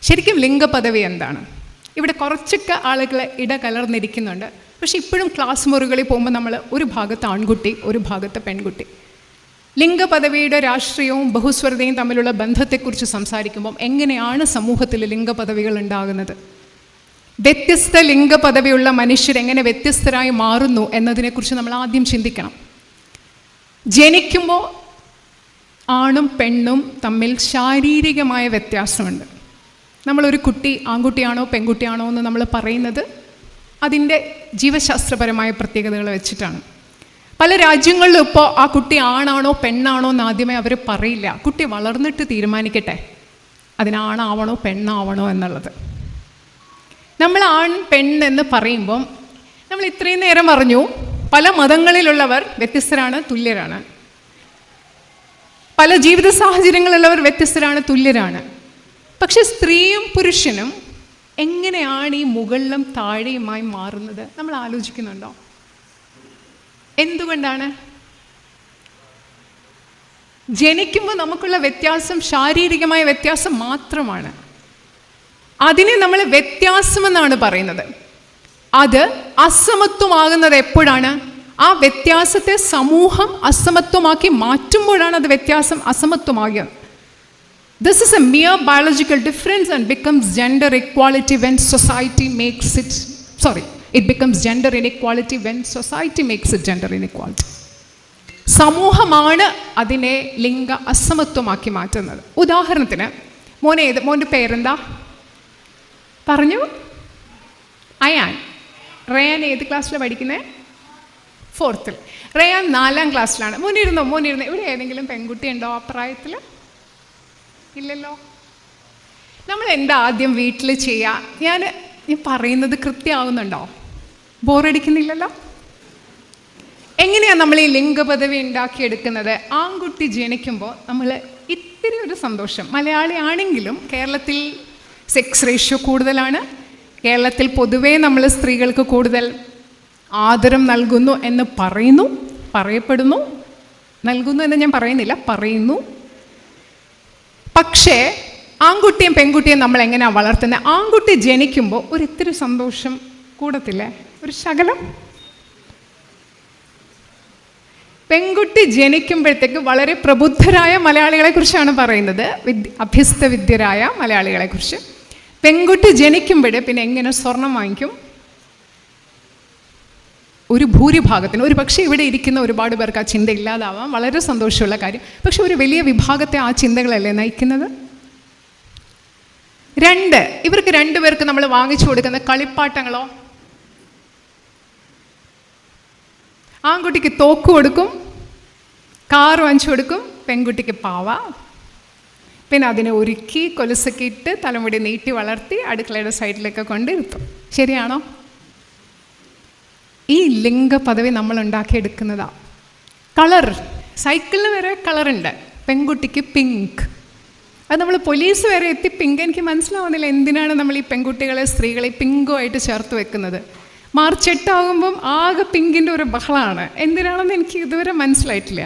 ശരിക്കും ലിംഗപദവി എന്താണ്? ഇവിടെ കുറച്ചൊക്കെ ആളുകൾ ഇടകലർന്നിരിക്കുന്നുണ്ട്. പക്ഷെ ഇപ്പോഴും ക്ലാസ് മുറികളിൽ പോകുമ്പോൾ നമ്മൾ ഒരു ഭാഗത്ത് ആൺകുട്ടി, ഒരു ഭാഗത്ത് പെൺകുട്ടി. ലിംഗപദവിയുടെ രാഷ്ട്രീയവും ബഹുസ്വരതയും തമ്മിലുള്ള ബന്ധത്തെക്കുറിച്ച് സംസാരിക്കുമ്പം എങ്ങനെയാണ് സമൂഹത്തിൽ ലിംഗപദവികൾ ഉണ്ടാകുന്നത്, വ്യത്യസ്ത ലിംഗപദവിയുള്ള മനുഷ്യരെങ്ങനെ വ്യത്യസ്തരായി മാറുന്നു എന്നതിനെക്കുറിച്ച് നമ്മൾ ആദ്യം ചിന്തിക്കണം. ജനിക്കുമ്പോൾ ആണും പെണ്ണും തമ്മിൽ ശാരീരികമായ വ്യത്യാസമുണ്ട്. നമ്മളൊരു കുട്ടി ആൺകുട്ടിയാണോ പെൺകുട്ടിയാണോ എന്ന് നമ്മൾ പറയുന്നത് അതിൻ്റെ ജീവശാസ്ത്രപരമായ പ്രത്യേകതകൾ വെച്ചിട്ടാണ്. പല രാജ്യങ്ങളിലും ഇപ്പോൾ ആ കുട്ടി ആണാണോ പെണ്ണാണോ എന്ന് ആദ്യമേ അവർ പറയില്ല. കുട്ടി വളർന്നിട്ട് തീരുമാനിക്കട്ടെ അതിനാണാവണോ പെണ്ണാവണോ എന്നുള്ളത്. നമ്മൾ ആൺ പെണ്ണെന്ന് പറയുമ്പം നമ്മൾ ഇത്രയും നേരം പറഞ്ഞു പല മതങ്ങളിലുള്ളവർ വ്യത്യസ്തരാണ്, തുല്യരാണ്. പല ജീവിത സാഹചര്യങ്ങളിലുള്ളവർ വ്യത്യസ്തരാണ്, തുല്യരാണ്. പക്ഷെ സ്ത്രീയും പുരുഷനും എങ്ങനെയാണ് ഈ മുകളിലും താഴെയുമായി മാറുന്നത് നമ്മൾ ആലോചിക്കുന്നുണ്ടോ? എന്തുകൊണ്ടാണ്? ജനിക്കുമ്പോൾ നമുക്കുള്ള വ്യത്യാസം ശാരീരികമായ വ്യത്യാസം മാത്രമാണ്. അതിനെ നമ്മൾ വ്യത്യാസമെന്നാണ് പറയുന്നത്. അത് അസമത്വമാകുന്നത് എപ്പോഴാണ്? ആ വ്യത്യാസത്തെ സമൂഹം അസമത്വമാക്കി മാറ്റുമ്പോഴാണ് അത് വ്യത്യാസം അസമത്വമാകുക. This is a mere biological difference and becomes gender equality when society makes it, it becomes gender inequality when society makes it gender inequality. സമൂഹമാണ് അതിനെ ലിംഗ അസമത്വമാക്കി മാറ്റുന്നത്. ഉദാഹരണത്തിന് മോൻ്റെ പേരെന്താ പറഞ്ഞു? അയാൻ. റയാൻ ഏത് ക്ലാസ്സിലാണ് പഠിക്കുന്നത്? 4th. റയാൻ 4ാം ക്ലാസ്സിലാണ്. മോനിരുന്നോ? ഇവിടെ ഏതെങ്കിലും പെൺകുട്ടി ഉണ്ടോ ആ പ്രായത്തിൽ? ഇല്ലല്ലോ. നമ്മൾ എന്താ ആദ്യം വീട്ടിൽ ചെയ്യുക? ഞാൻ പറയുന്നത് കൃത്യമാവുന്നുണ്ടോ? ബോറടിക്കുന്നില്ലല്ലോ? എങ്ങനെയാണ് നമ്മൾ ഈ ലിംഗപദവി ഉണ്ടാക്കിയെടുക്കുന്നത്? ആൺകുട്ടി ജനിക്കുമ്പോൾ നമ്മൾ ഇത്തിരി ഒരു സന്തോഷം, മലയാളി ആണെങ്കിലും കേരളത്തിൽ സെക്സ് റേഷ്യോ കൂടുതലാണ്. കേരളത്തിൽ പൊതുവേ നമ്മൾ സ്ത്രീകൾക്ക് കൂടുതൽ ആദരം നൽകുന്നു എന്ന് പറയപ്പെടുന്നു. നൽകുന്നു എന്ന് ഞാൻ പറയുന്നില്ല, പറയുന്നു. പക്ഷേ ആൺകുട്ടിയും പെൺകുട്ടിയും നമ്മൾ എങ്ങനെയാണ് വളർത്തുന്നത്? ആൺകുട്ടി ജനിക്കുമ്പോൾ ഒരിത്തിരി സന്തോഷം കൂടത്തില്ലേ? ഒരു ശകലം. പെൺകുട്ടി ജനിക്കുമ്പോഴത്തേക്ക് വളരെ പ്രബുദ്ധരായ മലയാളികളെക്കുറിച്ചാണ് പറയുന്നത്, അഭ്യസ്തവിദ്യരായ മലയാളികളെക്കുറിച്ച്. പെൺകുട്ടി ജനിക്കുമ്പോൾ പിന്നെ എങ്ങനെ സ്വർണം വാങ്ങിക്കും? ഒരു ഭൂരിഭാഗത്തിന്, ഒരു പക്ഷേ ഇവിടെ ഇരിക്കുന്ന ഒരുപാട് പേർക്ക് ആ ചിന്ത ഇല്ലാതാവാം, വളരെ സന്തോഷമുള്ള കാര്യം. പക്ഷെ ഒരു വലിയ വിഭാഗത്തെ ആ ചിന്തകളല്ലേ നയിക്കുന്നത്? 2, ഇവർക്ക് 2 പേർക്ക് നമ്മൾ വാങ്ങിച്ചു കൊടുക്കുന്ന കളിപ്പാട്ടങ്ങളോ? ആൺകുട്ടിക്ക് തോക്ക് കൊടുക്കും, കാർ വാങ്ങിച്ചു കൊടുക്കും, പെൺകുട്ടിക്ക് പാവ. പിന്നെ അതിനെ ഒരുക്കി കൊലുസൊക്കെ ഇട്ട് തലമുടി നീട്ടി വളർത്തി അടുക്കളയുടെ സൈഡിലൊക്കെ കൊണ്ടിരുത്തും. ശരിയാണോ? ഈ ലിംഗപദവി നമ്മൾ ഉണ്ടാക്കിയെടുക്കുന്നതാണ്. കളർ, സൈക്കിളിന് വരെ കളറുണ്ട്. പെൺകുട്ടിക്ക് പിങ്ക്. അത് നമ്മൾ പോലീസ് വരെ എത്തി പിങ്ക്. എനിക്ക് മനസ്സിലാവുന്നില്ല എന്തിനാണ് നമ്മൾ ഈ പെൺകുട്ടികളെ, സ്ത്രീകളെ പിങ്കുമായിട്ട് ചേർത്ത് വെക്കുന്നത്. മാർച്ച് 8 ആകുമ്പം ആകെ പിങ്കിൻ്റെ ഒരു ബഹളമാണ്. എന്തിനാണെന്ന് എനിക്ക് ഇതുവരെ മനസ്സിലായിട്ടില്ല.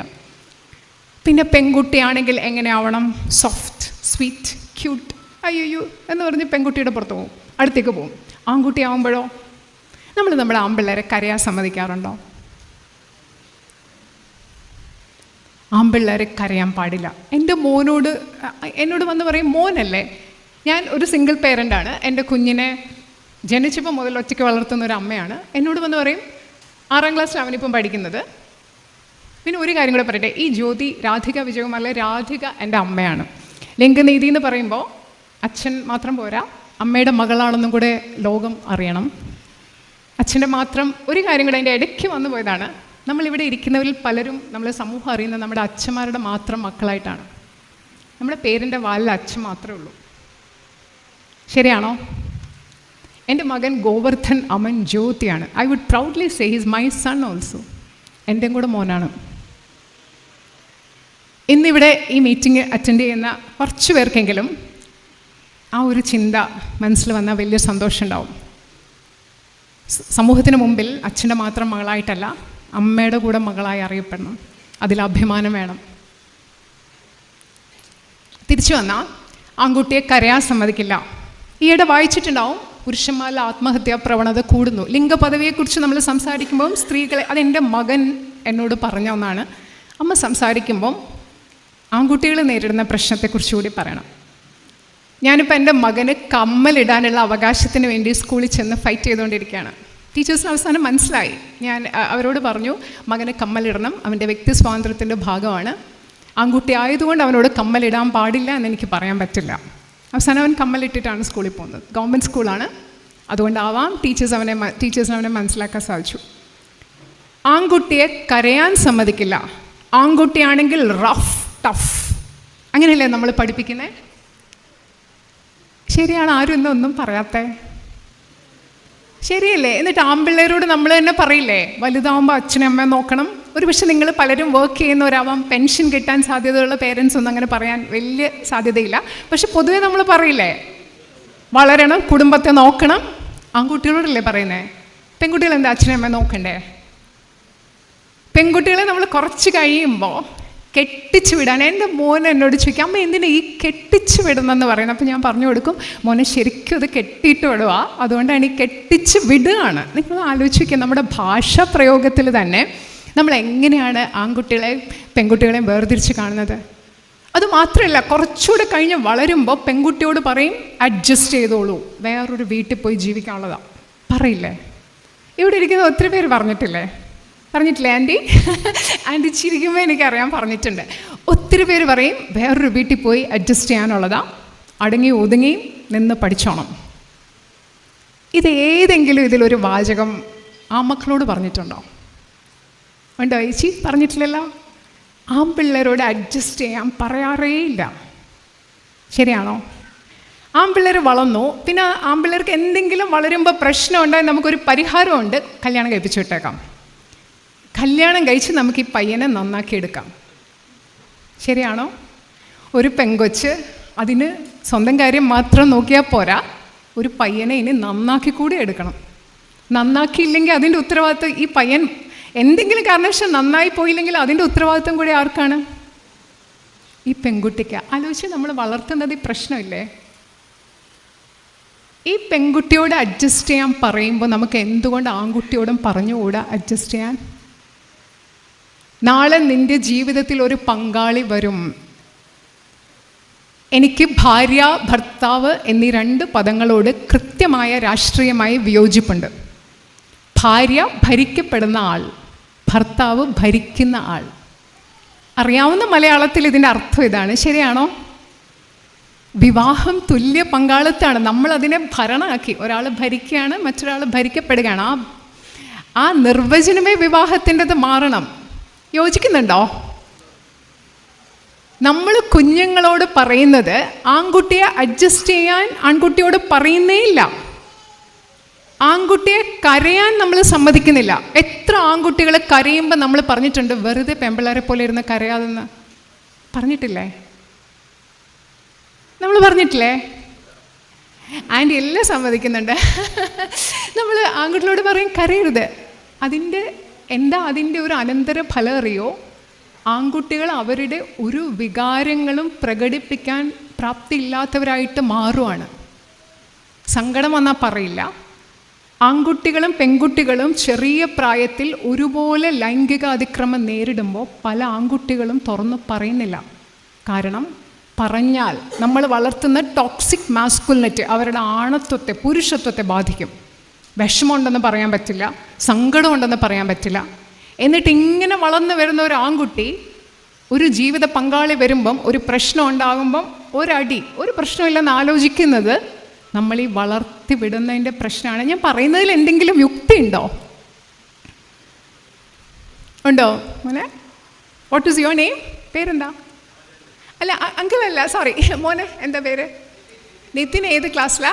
പിന്നെ പെൺകുട്ടിയാണെങ്കിൽ എങ്ങനെയാവണം? സോഫ്റ്റ്, സ്വീറ്റ്, ക്യൂട്ട്, അയ്യോ എന്ന് പറഞ്ഞ് പെൺകുട്ടിയുടെ പുറത്ത് പോകും, അടുത്തേക്ക് പോകും. ആൺകുട്ടി ആവുമ്പോഴോ നമ്മൾ നമ്മുടെ ആൺപിള്ളേരെ കരയാൻ സമ്മതിക്കാറുണ്ടോ? ആൺപിള്ളേരെ കരയാൻ പാടില്ല. എൻ്റെ എന്നോട് വന്ന് പറയും, മോനല്ലേ, ഞാൻ ഒരു സിംഗിൾ പേരൻ്റാണ്, എൻ്റെ കുഞ്ഞിനെ ജനിച്ചപ്പോൾ മുതൽ ഒറ്റയ്ക്ക് വളർത്തുന്ന ഒരു അമ്മയാണ്. എന്നോട് വന്ന് പറയും, 6ാം ക്ലാസ്സിൽ അവനിപ്പം പഠിക്കുന്നത്. പിന്നെ ഒരു കാര്യം കൂടെ പറയട്ടെ, ഈ ജ്യോതി രാധിക വിജയകുമാറിലെ രാധിക എൻ്റെ അമ്മയാണ്. ലിംഗനീതി എന്ന് പറയുമ്പോൾ അച്ഛൻ മാത്രം പോരാ, അമ്മയുടെ മകളാണെന്നും കൂടെ ലോകം അറിയണം. അച്ഛൻ്റെ മാത്രം ഒരു കാര്യം കൂടെ അതിൻ്റെ ഇടയ്ക്ക് വന്നു പോയതാണ്. നമ്മളിവിടെ ഇരിക്കുന്നവരിൽ പലരും നമ്മൾ സമൂഹം അറിയുന്നത് നമ്മുടെ അച്ഛന്മാരുടെ മാത്രം മക്കളായിട്ടാണ്. നമ്മുടെ പേരിൻ്റെ വാലിൽ അച്ഛൻ മാത്രമേ ഉള്ളൂ. ശരിയാണോ? എൻ്റെ മകൻ ഗോവർദ്ധൻ അമൻ ജ്യോതിയാണ്. I would proudly say his my son also. എൻ്റെയും കൂടെ മോനാണ്. ഇന്നിവിടെ ഈ മീറ്റിംഗ് അറ്റൻഡ് ചെയ്യുന്ന കുറച്ച് പേർക്കെങ്കിലും ആ ഒരു ചിന്ത മനസ്സിൽ വന്നാൽ വലിയ സന്തോഷം ഉണ്ടാവും. സമൂഹത്തിന് മുമ്പിൽ അച്ഛൻ്റെ മാത്രം മകളായിട്ടല്ല, അമ്മയുടെ കൂടെ മകളായി അറിയപ്പെടണം. അതിൽ അഭിമാനം വേണം. തിരിച്ചു വന്നാൽ ആൺകുട്ടിയെ കരയാൻ സമ്മതിക്കില്ല. ഈയിടെ വായിച്ചിട്ടുണ്ടാവും, പുരുഷന്മാരിൽ ആത്മഹത്യാ പ്രവണത കൂടുന്നു. ലിംഗപദവിയെക്കുറിച്ച് നമ്മൾ സംസാരിക്കുമ്പം സ്ത്രീകളെ, അതെൻ്റെ മകൻ എന്നോട് പറഞ്ഞ ഒന്നാണ്. അമ്മ സംസാരിക്കുമ്പം ആൺകുട്ടികൾ നേരിടുന്ന പ്രശ്നത്തെക്കുറിച്ച് കൂടി പറയണം. ഞാനിപ്പോൾ എൻ്റെ മകന് കമ്മലിടാനുള്ള അവകാശത്തിന് വേണ്ടി സ്കൂളിൽ ചെന്ന് ഫൈറ്റ് ചെയ്തുകൊണ്ടിരിക്കുകയാണ്. ടീച്ചേഴ്സിന് അവസാനം മനസ്സിലായി. ഞാൻ അവരോട് പറഞ്ഞു, മകന് കമ്മലിടണം, അവൻ്റെ വ്യക്തി സ്വാതന്ത്ര്യത്തിൻ്റെ ഭാഗമാണ്. ആൺകുട്ടി ആയതുകൊണ്ട് അവനോട് കമ്മലിടാൻ പാടില്ല എന്നെനിക്ക് പറയാൻ പറ്റില്ല. അവസാനം അവൻ കമ്മലിട്ടിട്ടാണ് സ്കൂളിൽ പോകുന്നത്. ഗവൺമെൻറ് സ്കൂളാണ്, അതുകൊണ്ടാവാം ടീച്ചേഴ്സിന് അവനെ മനസ്സിലാക്കാൻ സാധിച്ചു. ആൺകുട്ടിയെ കരയാൻ സമ്മതിക്കില്ല. ആൺകുട്ടിയാണെങ്കിൽ റഫ് ടഫ്, അങ്ങനെയല്ലേ നമ്മൾ പഠിപ്പിക്കുന്നത്? ശരിയാണ്, ആരും ഒന്നും പറയാത്തേ? ശരിയല്ലേ? എന്നിട്ട് ആൺപിള്ളേരോട് നമ്മൾ തന്നെ പറയില്ലേ, വലുതാവുമ്പോൾ അച്ഛനും അമ്മയെ നോക്കണം. ഒരു പക്ഷെ നിങ്ങൾ പലരും വർക്ക് ചെയ്യുന്നവരാവാം, പെൻഷൻ കിട്ടാൻ സാധ്യതയുള്ള പേരൻസ് ഒന്നും അങ്ങനെ പറയാൻ വലിയ സാധ്യതയില്ല. പക്ഷെ പൊതുവെ നമ്മൾ പറയില്ലേ, വളരണം, കുടുംബത്തെ നോക്കണം. ആൺകുട്ടികളോടല്ലേ പറയുന്നത്? പെൺകുട്ടികൾ എന്താ അച്ഛനും അമ്മയെ നോക്കണ്ടേ? പെൺകുട്ടികളെ നമ്മൾ കുറച്ച് കഴിയുമ്പോൾ കെട്ടിച്ചു വിടാൻ, എൻ്റെ മോൻ എന്നോട് ചോദിക്കും, അമ്മ എന്തിനാ ഈ കെട്ടിച്ചു വിടുന്നെന്ന് പറയുന്നത്? അപ്പോൾ ഞാൻ പറഞ്ഞു കൊടുക്കും, മോനെ ശരിക്കും അത് കെട്ടിയിട്ട് വിടുക, അതുകൊണ്ടാണ് ഈ കെട്ടിച്ച് വിടുകയാണ്. നിങ്ങൾ ആലോചിക്കുക, നമ്മുടെ ഭാഷാ പ്രയോഗത്തിൽ തന്നെ നമ്മൾ എങ്ങനെയാണ് ആൺകുട്ടികളെയും പെൺകുട്ടികളെയും വേർതിരിച്ച് കാണുന്നത്. അതുമാത്രമല്ല, കുറച്ചുകൂടെ കഴിഞ്ഞ് വളരുമ്പോൾ പെൺകുട്ടിയോട് പറയും അഡ്ജസ്റ്റ് ചെയ്തോളൂ, വേറൊരു വീട്ടിൽ പോയി ജീവിക്കാനുള്ളതാണ്. പറയില്ലേ? ഇവിടെ ഇരിക്കുന്ന ഒത്തിരി പേര് പറഞ്ഞിട്ടില്ലേ? ആൻറ്റി ചിരിക്കുമ്പോൾ എനിക്കറിയാൻ പറഞ്ഞിട്ടുണ്ട്. ഒത്തിരി പേര് പറയും വേറൊരു വീട്ടിൽ പോയി അഡ്ജസ്റ്റ് ചെയ്യാനുള്ളതാ, അടങ്ങി ഒതുങ്ങിയും നിന്ന് പഠിച്ചോണം. ഇത് ഏതെങ്കിലും ഇതിലൊരു വാചകം ആ മക്കളോട് പറഞ്ഞിട്ടുണ്ടോ? ഉണ്ടോ ചേച്ചി? പറഞ്ഞിട്ടില്ലല്ലോ. ആൺപിള്ളേരോട് അഡ്ജസ്റ്റ് ചെയ്യാൻ പറയാറേ ഇല്ല. ശരിയാണോ? ആൺപിള്ളേർ വളർന്നു, പിന്നെ ആൺപിള്ളേർക്ക് എന്തെങ്കിലും വളരുമ്പോൾ പ്രശ്നം ഉണ്ടായി നമുക്കൊരു പരിഹാരമുണ്ട്, കല്യാണം കഴിപ്പിച്ചു വിട്ടേക്കാം. കല്യാണം കഴിച്ച് നമുക്ക് ഈ പയ്യനെ നന്നാക്കി എടുക്കാം. ശരിയാണോ? ഒരു പെങ്കൊച്ച് അതിന് സ്വന്തം കാര്യം മാത്രം നോക്കിയാൽ പോരാ, ഒരു പയ്യനെ ഇനി നന്നാക്കി കൂടി എടുക്കണം. നന്നാക്കിയില്ലെങ്കിൽ അതിൻ്റെ ഉത്തരവാദിത്വം ഈ പയ്യൻ എന്തെങ്കിലും കാരണവശാൽ നന്നായി പോയില്ലെങ്കിൽ അതിൻ്റെ ഉത്തരവാദിത്വം കൂടി ആർക്കാണ്? ഈ പെൺകുട്ടിക്ക്. ആലോചിച്ച് നമ്മൾ വളർത്തുന്നത് ഈ പ്രശ്നമില്ലേ? ഈ പെൺകുട്ടിയോട് അഡ്ജസ്റ്റ് ചെയ്യാൻ പറയുമ്പോൾ നമുക്ക് എന്തുകൊണ്ട് ആൺകുട്ടിയോടും പറഞ്ഞുകൂടാ അഡ്ജസ്റ്റ് ചെയ്യാൻ? നാളെ നിൻ്റെ ജീവിതത്തിൽ ഒരു പങ്കാളി വരും. എനിക്ക് ഭാര്യ, ഭർത്താവ് എന്നീ രണ്ട് പദങ്ങളോട് കൃത്യമായ രാഷ്ട്രീയമായി വിയോജിപ്പുണ്ട്. ഭാര്യ ഭരിക്കപ്പെടുന്ന ആൾ, ഭർത്താവ് ഭരിക്കുന്ന ആൾ. അറിയാവുന്ന മലയാളത്തിൽ ഇതിൻ്റെ അർത്ഥം ഇതാണ്. ശരിയാണോ? വിവാഹം തുല്യ പങ്കാളിത്തമാണ്. നമ്മളതിനെ ഭരണമാക്കി. ഒരാൾ ഭരിക്കുകയാണ്, മറ്റൊരാൾ ഭരിക്കപ്പെടുകയാണ്. ആ നിർവചനമേ വിവാഹത്തിൻ്റെത് മാറണം. യോജിക്കുന്നുണ്ടോ? നമ്മൾ കുഞ്ഞുങ്ങളോട് പറയുന്നത് ആൺകുട്ടിയെ അഡ്ജസ്റ്റ് ചെയ്യാൻ ആൺകുട്ടിയോട് പറയുന്നേ ഇല്ല. ആൺകുട്ടിയെ കരയാൻ നമ്മൾ സമ്മതിക്കുന്നില്ല. എത്ര ആൺകുട്ടികൾ കരയുമ്പോൾ നമ്മൾ പറഞ്ഞിട്ടുണ്ട്, വെറുതെ പെമ്പിള്ളേരെ പോലെ ഇരുന്ന് കരയാതെന്ന് പറഞ്ഞിട്ടില്ലേ? നമ്മൾ പറഞ്ഞിട്ടില്ലേ? ആൻറ്റി എല്ലാം സമ്മതിക്കുന്നുണ്ട്. നമ്മൾ ആൺകുട്ടികളോട് പറയും കരയരുത്. അതിൻ്റെ ഒരു അനന്തര ഫലം അറിയോ? ആൺകുട്ടികൾ അവരുടെ ഒരു വികാരങ്ങളും പ്രകടിപ്പിക്കാൻ പ്രാപ്തിയില്ലാത്തവരായിട്ട് മാറുവാണ്. സങ്കടം വന്നാൽ പറയില്ല. ആൺകുട്ടികളും പെൺകുട്ടികളും ചെറിയ പ്രായത്തിൽ ഒരുപോലെ ലൈംഗിക അതിക്രമം നേരിടുമ്പോൾ പല ആൺകുട്ടികളും തുറന്ന് പറയുന്നില്ല. കാരണം പറഞ്ഞാൽ നമ്മൾ വളർത്തുന്ന ടോക്സിക് മാസ്കുലിനിറ്റി അവരുടെ ആണത്വത്തെ, പുരുഷത്വത്തെ ബാധിക്കും. വിഷമമുണ്ടെന്ന് പറയാൻ പറ്റില്ല, സങ്കടമുണ്ടെന്ന് പറയാൻ പറ്റില്ല. എന്നിട്ട് ഇങ്ങനെ വളർന്നു വരുന്ന ഒരു ആൺകുട്ടി ഒരു ജീവിത പങ്കാളി വരുമ്പം, ഒരു പ്രശ്നം ഉണ്ടാകുമ്പം ഒരു പ്രശ്നമില്ലെന്ന് ആലോചിക്കുന്നത് നമ്മൾ ഈ വളർത്തി വിടുന്നതിൻ്റെ പ്രശ്നമാണ്. ഞാൻ പറയുന്നതിൽ എന്തെങ്കിലും യുക്തി ഉണ്ടോ? മോനെ, വാട്ട് ഈസ് യുവർ നെയിം? പേരെന്താ? അല്ല അങ്കിളല്ല, സോറി മോനെ, എന്താ പേര്? നിതിൻ. ഏത് ക്ലാസ്സിലാ?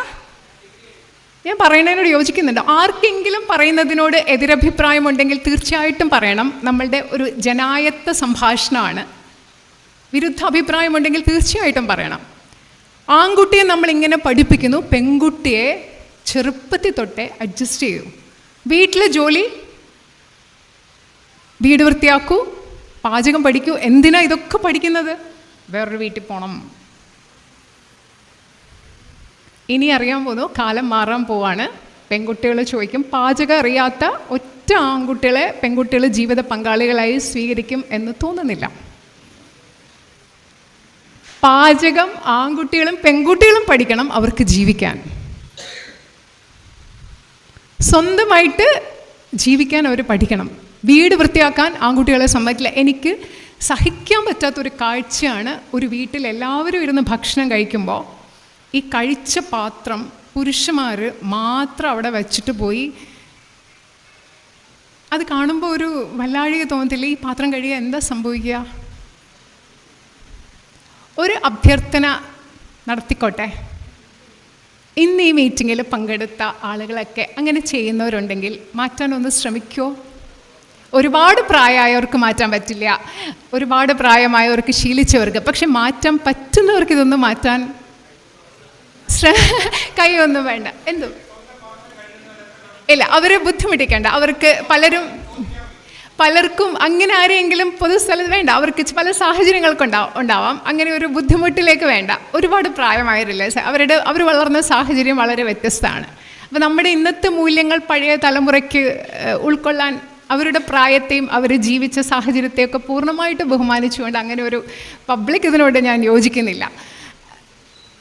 ഞാൻ പറയുന്നതിനോട് യോജിക്കുന്നുണ്ടോ? ആർക്കെങ്കിലും പറയുന്നതിനോട് എതിരഭിപ്രായമുണ്ടെങ്കിൽ തീർച്ചയായിട്ടും പറയണം. നമ്മളുടെ ഒരു ജനായത്ത സംഭാഷണമാണ്. വിരുദ്ധ അഭിപ്രായമുണ്ടെങ്കിൽ തീർച്ചയായിട്ടും പറയണം. ആൺകുട്ടിയെ നമ്മളിങ്ങനെ പഠിപ്പിക്കുന്നു, പെൺകുട്ടിയെ ചെറുപ്പത്തിൽ തൊട്ടേ അഡ്ജസ്റ്റ് ചെയ്യൂ. വീട്ടിലെ ജോലി, വീട് വൃത്തിയാക്കൂ, പാചകം പഠിക്കൂ. എന്തിനാ ഇതൊക്കെ പഠിക്കുന്നത്? വേറൊരു വീട്ടിൽ പോകണം. ഇനി അറിയാൻ പോകുന്നു, കാലം മാറാൻ പോവാണ്. പെൺകുട്ടികൾ ചോദിക്കും, പാചകം അറിയാത്ത ഒറ്റ ആൺകുട്ടികളെ പെൺകുട്ടികൾ ജീവിത പങ്കാളികളായി സ്വീകരിക്കും എന്ന് തോന്നുന്നില്ല. പാചകം ആൺകുട്ടികളും പെൺകുട്ടികളും പഠിക്കണം, അവർക്ക് ജീവിക്കാൻ, സ്വന്തമായിട്ട് ജീവിക്കാൻ അവർ പഠിക്കണം. വീട് വൃത്തിയാക്കാൻ ആൺകുട്ടികളെ സമ്മതിക്കില്ല. എനിക്ക് സഹിക്കാൻ പറ്റാത്തൊരു കാഴ്ചയാണ്, ഒരു വീട്ടിൽ എല്ലാവരും ഇരുന്ന് ഭക്ഷണം കഴിക്കുമ്പോൾ ഈ കഴിച്ച പാത്രം പുരുഷന്മാർ മാത്രം അവിടെ വെച്ചിട്ട് പോയി. അത് കാണുമ്പോൾ ഒരു വല്ലാഴിക തോന്നത്തില്ല, ഈ പാത്രം കഴുകിയാൽ എന്താ സംഭവിക്കുക? ഒരു അഭ്യർത്ഥന നടത്തിക്കോട്ടെ, ഇന്ന് ഈ മീറ്റിങ്ങിൽ പങ്കെടുത്ത ആളുകളൊക്കെ അങ്ങനെ ചെയ്യുന്നവരുണ്ടെങ്കിൽ മാറ്റാനൊന്ന് ശ്രമിക്കുമോ? ഒരുപാട് പ്രായമായവർക്ക് മാറ്റാൻ പറ്റില്ല, ഒരുപാട് പ്രായമായവർക്ക്, ശീലിച്ചവർക്ക്. പക്ഷെ മാറ്റാൻ പറ്റുന്നവർക്ക് ഇതൊന്നും മാറ്റാൻ കൈയൊന്നും വേണ്ട. എന്തു ഇല്ല, അവരെ ബുദ്ധിമുട്ടിക്കേണ്ട. അവർക്ക് പലർക്കും അങ്ങനെ ആരെങ്കിലും പൊതുസ്ഥലത്ത് വേണ്ട, അവർക്ക് പല സാഹചര്യങ്ങൾക്ക് ഉണ്ടാവാം. അങ്ങനെ ഒരു ബുദ്ധിമുട്ടിലേക്ക് വേണ്ട. ഒരുപാട് പ്രായമായവരില്ല, അവർ വളർന്ന സാഹചര്യം വളരെ വ്യത്യസ്തമാണ്. അപ്പോൾ നമ്മുടെ ഇന്നത്തെ മൂല്യങ്ങൾ പഴയ തലമുറയ്ക്ക് ഉൾക്കൊള്ളാൻ അവരുടെ പ്രായത്തെയും അവർ ജീവിച്ച സാഹചര്യത്തെയൊക്കെ പൂർണ്ണമായിട്ട് ബഹുമാനിച്ചുകൊണ്ട് അങ്ങനെ ഒരു പബ്ലിക് ഇതിനോട് ഞാൻ യോജിക്കുന്നില്ല.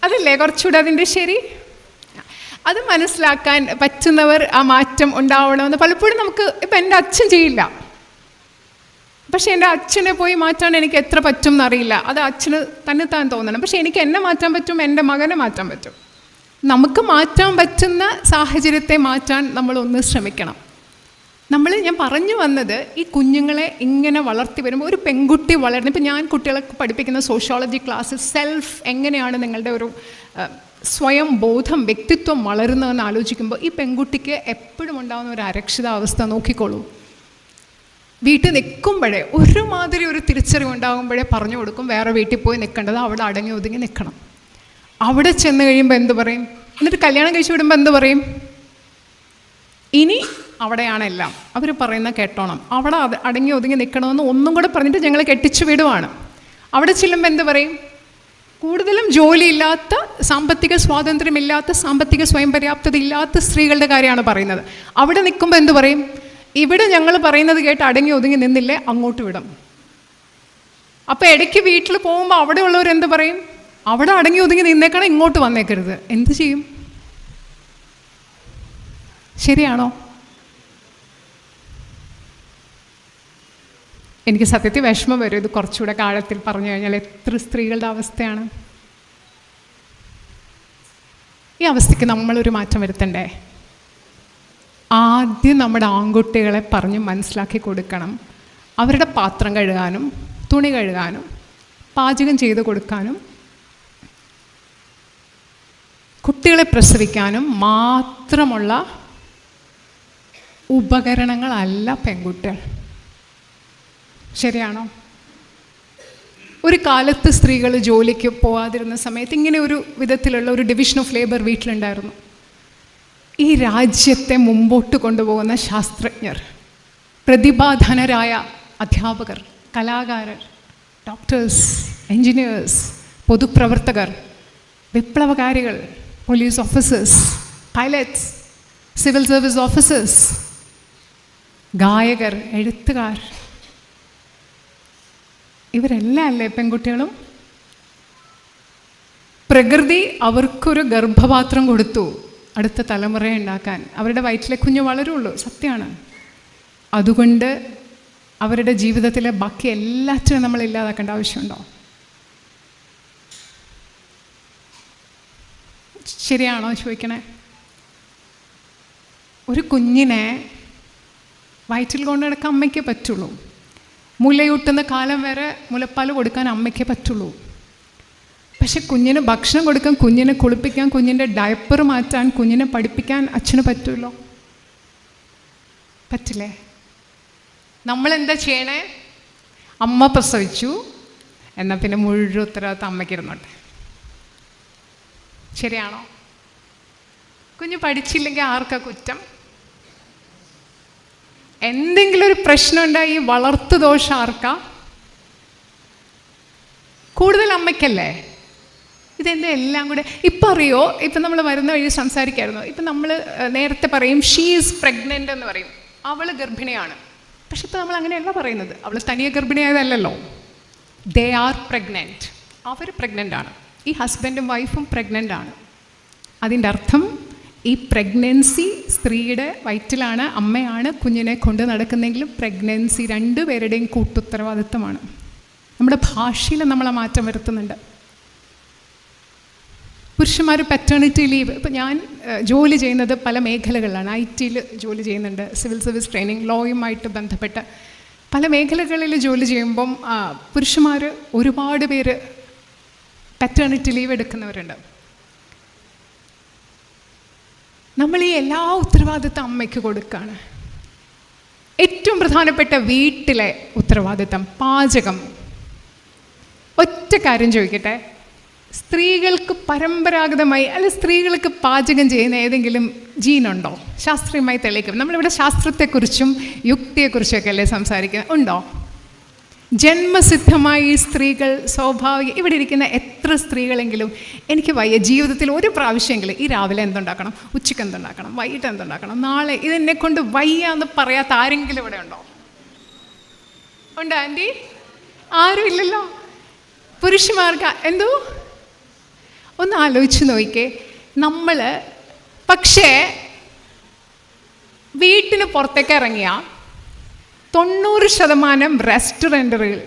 അതല്ലേ കുറച്ചുകൂടെ അതിൻ്റെ ശരി? അത് മനസ്സിലാക്കാൻ പറ്റുന്നവർ ആ മാറ്റം ഉണ്ടാവണമെന്ന് പലപ്പോഴും നമുക്ക്, ഇപ്പം എൻ്റെ അച്ഛൻ ചെയ്യില്ല, പക്ഷെ എൻ്റെ അച്ഛനെ പോയി മാറ്റാൻ എനിക്ക് എത്ര പറ്റും എന്നറിയില്ല. അത് അച്ഛന് തന്നെത്താൻ തോന്നണം. പക്ഷെ എനിക്ക് എന്നെ മാറ്റാൻ പറ്റും, എൻ്റെ മകനെ മാറ്റാൻ പറ്റും. നമുക്ക് മാറ്റാൻ പറ്റുന്ന സാഹചര്യത്തെ മാറ്റാൻ നമ്മളൊന്ന് ശ്രമിക്കണം. ഞാൻ പറഞ്ഞു വന്നത്, ഈ കുഞ്ഞുങ്ങളെ ഇങ്ങനെ വളർത്തി വരുമ്പോൾ ഒരു പെൺകുട്ടി വളരുന്നത്, ഇപ്പം ഞാൻ കുട്ടികളെ പഠിപ്പിക്കുന്ന സോഷ്യോളജി ക്ലാസ്സിൽ സെൽഫ് എങ്ങനെയാണ് നിങ്ങളുടെ ഒരു സ്വയം ബോധം, വ്യക്തിത്വം വളരുന്നതെന്ന് ആലോചിക്കുമ്പോൾ ഈ പെൺകുട്ടിക്ക് എപ്പോഴും ഉണ്ടാകുന്ന ഒരു അരക്ഷിതാവസ്ഥ നോക്കിക്കോളൂ. വീട്ടിൽ നിൽക്കുമ്പോഴേ ഒരുമാതിരി ഒരു തിരിച്ചറിവ് ഉണ്ടാകുമ്പോഴേ പറഞ്ഞു കൊടുക്കും, വേറെ വീട്ടിൽ പോയി നിൽക്കേണ്ടത്, അവിടെ അടങ്ങി ഒതുങ്ങി നിൽക്കണം. അവിടെ ചെന്ന് കഴിയുമ്പോൾ എന്ത് പറയും? എന്നിട്ട് കല്യാണം കഴിച്ച് വിടുമ്പോൾ എന്ത് പറയും? ഇനി അവിടെയാണെല്ലാം, അവർ പറയുന്ന കേട്ടോണം, അവിടെ അടങ്ങി ഒതുങ്ങി നിൽക്കണമെന്ന് ഒന്നും കൂടെ പറഞ്ഞിട്ട് ഞങ്ങൾ കെട്ടിച്ചു വിടുവാണ്. അവിടെ ചെല്ലുമ്പോൾ എന്ത് പറയും? കൂടുതലും ജോലിയില്ലാത്ത, സാമ്പത്തിക സ്വാതന്ത്ര്യമില്ലാത്ത, സാമ്പത്തിക സ്വയം പര്യാപ്തത ഇല്ലാത്ത സ്ത്രീകളുടെ കാര്യമാണ് പറയുന്നത്. അവിടെ നിൽക്കുമ്പോൾ എന്ത് പറയും? ഇവിടെ ഞങ്ങൾ പറയുന്നത് കേട്ട് അടങ്ങി ഒതുങ്ങി നിന്നില്ലേ, അങ്ങോട്ട് വിടും. അപ്പോൾ ഇടയ്ക്ക് വീട്ടിൽ പോകുമ്പോൾ അവിടെയുള്ളവർ എന്ത് പറയും? അവിടെ അടങ്ങി ഒതുങ്ങി നിന്നേക്കണം, ഇങ്ങോട്ട് വന്നേക്കരുത്. എന്ത് ചെയ്യും? ശരിയാണോ? എനിക്ക് സത്യത്തിൽ വിഷമം വരും ഇത് കുറച്ചുകൂടെ ആഴത്തിൽ പറഞ്ഞു കഴിഞ്ഞാൽ. എത്ര സ്ത്രീകളുടെ അവസ്ഥയാണ് ഈ അവസ്ഥയ്ക്ക് നമ്മളൊരു മാറ്റം വരുത്തണ്ടേ? ആദ്യം നമ്മുടെ ആൺകുട്ടികളെ പറഞ്ഞ് മനസ്സിലാക്കി കൊടുക്കണം. അവരുടെ പാത്രം കഴുകാനും തുണി കഴുകാനും പാചകം ചെയ്ത് കൊടുക്കാനും കുട്ടികളെ പ്രസവിക്കാനും മാത്രമുള്ള ഉപകരണങ്ങളല്ല പെൺകുട്ടികൾ. ശരിയാണോ? ഒരു കാലത്ത് സ്ത്രീകൾ ജോലിക്ക് പോകാതിരുന്ന സമയത്ത് ഇങ്ങനെ ഒരു വിധത്തിലുള്ള ഒരു ഡിവിഷൻ ഓഫ് ലേബർ വീട്ടിലുണ്ടായിരുന്നു. ഈ രാജ്യത്തെ മുമ്പോട്ട് കൊണ്ടുപോകുന്ന ശാസ്ത്രജ്ഞർ, പ്രതിഭാധനരായ അധ്യാപകർ, കലാകാരർ, ഡോക്ടേഴ്സ്, എൻജിനീയേഴ്സ്, പൊതുപ്രവർത്തകർ, വിപ്ലവകാരികൾ, police officers, pilots, civil service officers, ഗായകർ, എഴുത്തുകാർ, ഇവരെല്ലാം അല്ലേ പെൺകുട്ടികളും? പ്രകൃതി അവർക്കൊരു ഗർഭപാത്രം കൊടുത്തു അടുത്ത തലമുറയെ ഉണ്ടാക്കാൻ. അവരുടെ വയറ്റിലെ കുഞ്ഞ് വളരുള്ളൂ, സത്യമാണ്. അതുകൊണ്ട് അവരുടെ ജീവിതത്തിലെ ബാക്കി എല്ലാറ്റിനും നമ്മൾ ഇല്ലാതാക്കേണ്ട ആവശ്യമുണ്ടോ? ശരിയാണോ ചോദിക്കണേ? ഒരു കുഞ്ഞിനെ വയറ്റിൽ കൊണ്ടു നടക്കാൻ അമ്മയ്ക്കേ പറ്റുള്ളൂ. മുലയൂട്ടുന്ന കാലം വരെ മുലപ്പാൽ കൊടുക്കാൻ അമ്മയ്ക്കേ പറ്റുള്ളൂ. പക്ഷെ കുഞ്ഞിന് ഭക്ഷണം കൊടുക്കാൻ, കുഞ്ഞിനെ കുളിപ്പിക്കാൻ, കുഞ്ഞിൻ്റെ ഡയപ്പർ മാറ്റാൻ, കുഞ്ഞിനെ പഠിപ്പിക്കാൻ അച്ഛന് പറ്റുമല്ലോ? പറ്റില്ലേ? നമ്മളെന്താ ചെയ്യണേ? അമ്മ പ്രസവിച്ചു എന്നാൽ പിന്നെ മുഴുവൻ ഉത്തരവാദിത്തം അമ്മയ്ക്കിരുന്നോട്ടെ. ശരിയാണോ? കുഞ്ഞ് പഠിച്ചില്ലെങ്കിൽ ആർക്കാ കുറ്റം? എന്തെങ്കിലും ഒരു പ്രശ്നം ഉണ്ടായി ഈ വളർത്തു ദോഷം ആർക്കാ? കൂടുതൽ അമ്മയ്ക്കല്ലേ? ഇതെൻ്റെ എല്ലാം കൂടെ. ഇപ്പം അറിയോ, ഇപ്പം നമ്മൾ വരുന്ന വഴി സംസാരിക്കായിരുന്നു. ഇപ്പം നമ്മൾ നേരത്തെ പറയും ഷീ ഈസ് പ്രഗ്നൻ്റ് എന്ന് പറയും, അവൾ ഗർഭിണിയാണ്. പക്ഷെ ഇപ്പം നമ്മൾ അങ്ങനെയല്ല പറയുന്നത്. അവൾ തനിയെ ഗർഭിണിയായതല്ലോ, ദേ ആർ പ്രഗ്നൻറ്റ്. അവർ പ്രഗ്നൻ്റ് ആണ്. ഈ ഹസ്ബൻഡും വൈഫും പ്രഗ്നൻ്റ് ആണ്. അതിൻ്റെ അർത്ഥം ഈ പ്രഗ്നൻസി സ്ത്രീയുടെ വയറ്റിലാണ്, അമ്മയാണ് കുഞ്ഞിനെ കൊണ്ട് നടക്കുന്നെങ്കിലും പ്രഗ്നൻസി രണ്ടുപേരുടെയും കൂട്ടുത്തരവാദിത്തമാണ്. നമ്മുടെ ഭാഷയിൽ നമ്മൾ ആ മാറ്റം വരുത്തുന്നുണ്ട്. പുരുഷന്മാർ പാറ്റേണിറ്റി ലീവ്, ഇപ്പം ഞാൻ ജോലി ചെയ്യുന്നത് പല മേഖലകളിലാണ്. IT-യിൽ ജോലി ചെയ്യുന്നുണ്ട്, സിവിൽ സർവീസ് ട്രെയിനിങ്, ലോയുമായിട്ട് ബന്ധപ്പെട്ട പല മേഖലകളിൽ ജോലി ചെയ്യുമ്പം പുരുഷന്മാർ ഒരുപാട് പേര് പാറ്റേണിറ്റി ലീവ് എടുക്കുന്നവരുണ്ട്. നമ്മൾ ഈ എല്ലാ ഉത്തരവാദിത്തം അമ്മയ്ക്ക് കൊടുക്കുകയാണ്. ഏറ്റവും പ്രധാനപ്പെട്ട വീട്ടിലെ ഉത്തരവാദിത്തം പാചകം. ഒറ്റ കാര്യം ചോദിക്കട്ടെ, സ്ത്രീകൾക്ക് പരമ്പരാഗതമായി അല്ല സ്ത്രീകൾക്ക് പാചകം ചെയ്യുന്ന ഏതെങ്കിലും ജീനുണ്ടോ? ശാസ്ത്രീയമായി തെളിയിക്കും. നമ്മളിവിടെ ശാസ്ത്രത്തെക്കുറിച്ചും യുക്തിയെക്കുറിച്ചൊക്കെ അല്ലേ സംസാരിക്കുന്നത്? ഉണ്ടോ? ജന്മസിദ്ധമായി സ്ത്രീകൾ സ്വാഭാവിക. ഇവിടെ ഇരിക്കുന്ന എത്ര സ്ത്രീകളെങ്കിലും എനിക്ക് വയ്യ, ജീവിതത്തിൽ ഒരു പ്രാവശ്യമെങ്കിലും ഈ രാവിലെ എന്തുണ്ടാക്കണം, ഉച്ചയ്ക്ക് എന്തുണ്ടാക്കണം, വൈകിട്ട് എന്തുണ്ടാക്കണം, നാളെ ഇതെന്നെ കൊണ്ട് വയ്യ എന്ന് പറയാത്ത ആരെങ്കിലും ഇവിടെ ഉണ്ടോ? ഉണ്ടോ ആൻറ്റി? ആരും ഇല്ലല്ലോ. പുരുഷന്മാർക്ക് എന്തോ ഒന്ന് ആലോചിച്ച് നോക്കിക്കേ. നമ്മൾ പക്ഷേ വീട്ടിന് പുറത്തേക്ക് ഇറങ്ങിയ 90%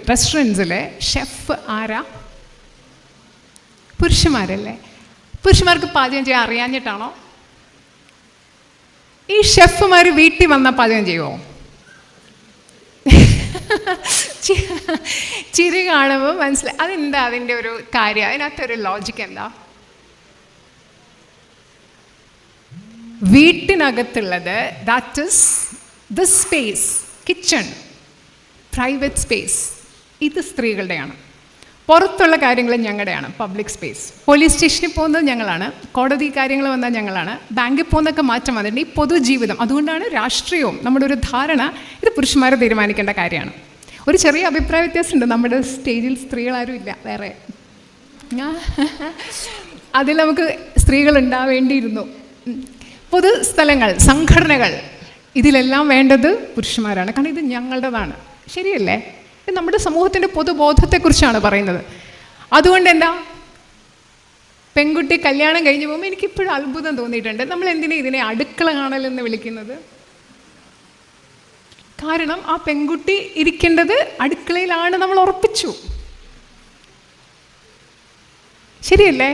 റെസ്റ്റോറൻറ്റ്സിലെ ഷെഫ് ആരാ? പുരുഷന്മാരല്ലേ? പുരുഷന്മാർക്ക് പാചകം ചെയ്യാൻ അറിയാഞ്ഞിട്ടാണോ? ഈ ഷെഫുമാർ വീട്ടിൽ വന്നാൽ പാചകം ചെയ്യുമോ? ചിരി കാണുമ്പോൾ മനസ്സിലായി. അതെന്താ അതിൻ്റെ ഒരു കാര്യം? അതിനകത്തൊരു ലോജിക്ക് എന്താ? വീട്ടിനകത്തുള്ളത് that is the space, kitchen, private space, ഇത് സ്ത്രീകളുടെയാണ്. പുറത്തുള്ള കാര്യങ്ങൾ ഞങ്ങളുടെയാണ്, പബ്ലിക് സ്പേസ്. പോലീസ് സ്റ്റേഷനിൽ പോകുന്നത് ഞങ്ങളാണ്, കോടതി കാര്യങ്ങൾ വന്നാൽ ഞങ്ങളാണ്, ബാങ്കിൽ പോകുന്നതൊക്കെ മാറ്റം വന്നിട്ടുണ്ട്. ഈ പൊതുജീവിതം, അതുകൊണ്ടാണ് രാഷ്ട്രീയവും നമ്മുടെ ഒരു ധാരണ ഇത് പുരുഷന്മാരെ തീരുമാനിക്കേണ്ട കാര്യമാണ്. ഒരു ചെറിയ അഭിപ്രായ വ്യത്യാസമുണ്ട്. നമ്മുടെ സ്റ്റേജിൽ സ്ത്രീകളാരും ഇല്ല വേറെ. അതിൽ നമുക്ക് സ്ത്രീകൾ ഉണ്ടാവേണ്ടിയിരുന്നു. പൊതുസ്ഥലങ്ങൾ, സംഘടനകൾ, ഇതിലെല്ലാം വേണ്ടത് പുരുഷന്മാരാണ്. കാരണം ഇത് ഞങ്ങളുടേതാണ്. ശരിയല്ലേ? ഇത് നമ്മുടെ സമൂഹത്തിൻ്റെ പൊതുബോധത്തെക്കുറിച്ചാണ് പറയുന്നത്. അതുകൊണ്ട് എന്താ, പെൺകുട്ടി കല്യാണം കഴിഞ്ഞ് പോകുമ്പോൾ എനിക്കിപ്പോഴും അത്ഭുതം തോന്നിയിട്ടുണ്ട്. നമ്മൾ എന്തിനാ ഇതിനെ അടുക്കള കാണലെന്ന് വിളിക്കുന്നത്? കാരണം ആ പെൺകുട്ടി ഇരിക്കേണ്ടത് അടുക്കളയിലാണ്, നമ്മൾ ഉറപ്പിച്ചു. ശരിയല്ലേ?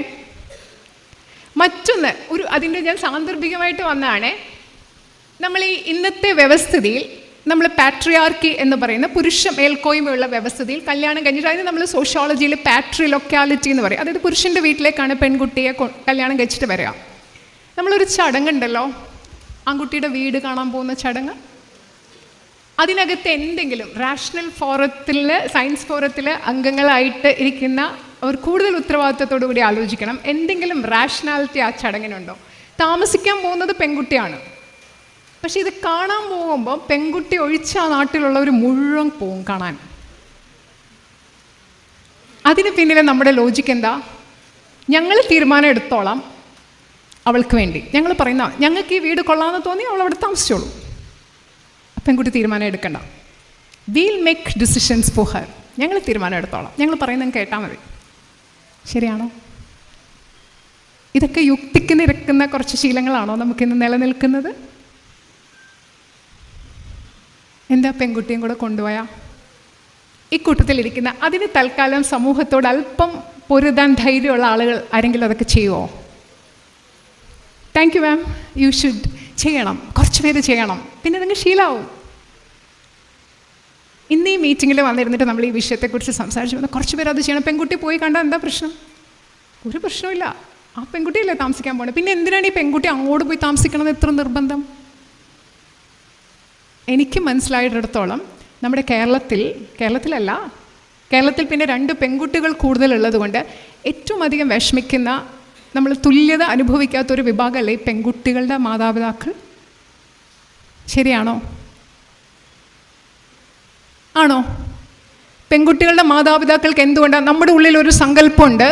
മറ്റൊന്ന്, അതിൻ്റെ ഞാൻ സാന്ദർഭികമായിട്ട് വന്നതാണ്. നമ്മൾ ഈ ഇന്നത്തെ വ്യവസ്ഥിതിയിൽ നമ്മൾ പാട്രിയാർക്കി എന്ന് പറയുന്ന പുരുഷ മേൽക്കോയ്മയുള്ള വ്യവസ്ഥിതിയിൽ കല്യാണം കഴിഞ്ഞിട്ട്, അതിന് നമ്മൾ സോഷ്യോളജിയിൽ പാട്രി ലൊക്കാലിറ്റി എന്ന് പറയും. അതായത് പുരുഷൻ്റെ വീട്ടിലേക്കാണ് പെൺകുട്ടിയെ കല്യാണം കഴിച്ചിട്ട് വരിക. നമ്മളൊരു ചടങ്ങുണ്ടല്ലോ, ആൺകുട്ടിയുടെ വീട് കാണാൻ പോകുന്ന ചടങ്ങ്. അതിനകത്ത് എന്തെങ്കിലും റാഷണൽ ഫോറത്തിൽ, സയൻസ് ഫോറത്തിൽ അംഗങ്ങളായിട്ട് ഇരിക്കുന്ന അവർ കൂടുതൽ ഉത്തരവാദിത്തത്തോടു കൂടി ആലോചിക്കണം. എന്തെങ്കിലും റാഷണാലിറ്റി ആ ചടങ്ങിനുണ്ടോ? താമസിക്കാൻ പോകുന്നത് പെൺകുട്ടിയാണ്, പക്ഷെ ഇത് കാണാൻ പോകുമ്പോൾ പെൺകുട്ടി ഒഴിച്ച ആ നാട്ടിലുള്ളവർ മുഴുവൻ പോവും കാണാൻ. അതിന് പിന്നിലെ നമ്മുടെ ലോജിക്ക് എന്താ? ഞങ്ങൾ തീരുമാനം എടുത്തോളാം അവൾക്ക് വേണ്ടി. ഞങ്ങൾ പറയുന്ന ഞങ്ങൾക്ക് ഈ വീട് കൊള്ളാമെന്ന് തോന്നി അവൾ അവിടെ താമസിച്ചോളൂ, പെൺകുട്ടി തീരുമാനം എടുക്കണ്ട. Wheel make decisions for her. ഞങ്ങൾ തീരുമാനം എടുത്തോളാം, ഞങ്ങൾ പറയുന്നത് കേട്ടാൽ മതി. ശരിയാണോ? ഇതൊക്കെ യുക്തിക്ക് നിരക്കുന്ന കുറച്ച് ശീലങ്ങളാണോ നമുക്കിന്ന് നിലനിൽക്കുന്നത്? എന്താ പെൺകുട്ടിയും കൂടെ കൊണ്ടുപോയാൽ ഈ കൂട്ടത്തിലിരിക്കുന്ന, അതിന് തൽക്കാലം സമൂഹത്തോട് അല്പം പൊരുതാൻ ധൈര്യമുള്ള ആളുകൾ ആരെങ്കിലും അതൊക്കെ ചെയ്യുമോ? Thank you ma'am, you should ചെയ്യണം. കുറച്ച് പേര് ചെയ്യണം, പിന്നെ നിങ്ങൾ ശീലമാവും. ഇന്ന് ഈ മീറ്റിങ്ങിൽ വന്നിരുന്നിട്ട് നമ്മൾ ഈ വിഷയത്തെക്കുറിച്ച് സംസാരിച്ചു വന്നാൽ കുറച്ച് പേര് അത് ചെയ്യണം. പെൺകുട്ടി പോയി കണ്ടാൽ എന്താ പ്രശ്നം? ഒരു പ്രശ്നമില്ല. ആ പെൺകുട്ടിയല്ലേ താമസിക്കാൻ പോകണം. പിന്നെ എന്തിനാണ് ഈ പെൺകുട്ടി അങ്ങോട്ട് പോയി താമസിക്കണത് എത്ര നിർബന്ധം? എനിക്ക് മനസ്സിലായിടത്തോളം നമ്മുടെ കേരളത്തിലല്ല, കേരളത്തിൽ പിന്നെ 2 പെൺകുട്ടികൾ കൂടുതലുള്ളത് കൊണ്ട് ഏറ്റവും അധികം വിഷമിക്കുന്ന, നമ്മൾ തുല്യത അനുഭവിക്കാത്തൊരു വിഭാഗമല്ലേ ഈ പെൺകുട്ടികളുടെ മാതാപിതാക്കൾ. ശരിയാണോ? ആണോ? പെൺകുട്ടികളുടെ മാതാപിതാക്കൾക്ക് എന്തുകൊണ്ടാണ്? നമ്മുടെ ഉള്ളിലൊരു സങ്കല്പമുണ്ട്,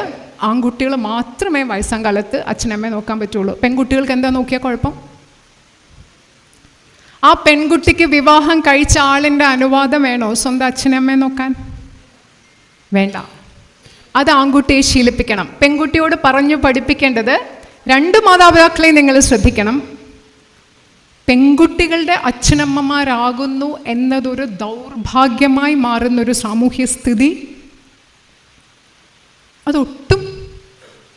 ആൺകുട്ടികൾ മാത്രമേ വയസ്സാം കാലത്ത് അച്ഛനമ്മയെ നോക്കാൻ പറ്റുള്ളൂ. പെൺകുട്ടികൾക്ക് എന്താ നോക്കിയാൽ കുഴപ്പം? ആ പെൺകുട്ടിക്ക് വിവാഹം കഴിച്ച ആളിൻ്റെ അനുവാദം വേണോ സ്വന്തം അച്ഛനമ്മയെ നോക്കാൻ? വേണ്ട. അത് ആൺകുട്ടിയെ ശീലിപ്പിക്കണം. പെൺകുട്ടിയോട് പറഞ്ഞു പഠിപ്പിക്കേണ്ടത്, 2 മാതാപിതാക്കളെയും നിങ്ങൾ ശ്രദ്ധിക്കണം. പെൺകുട്ടികളുടെ അച്ഛനമ്മമാരാകുന്നു എന്നതൊരു ദൗർഭാഗ്യമായി മാറുന്നൊരു സാമൂഹ്യ സ്ഥിതി അതൊട്ടും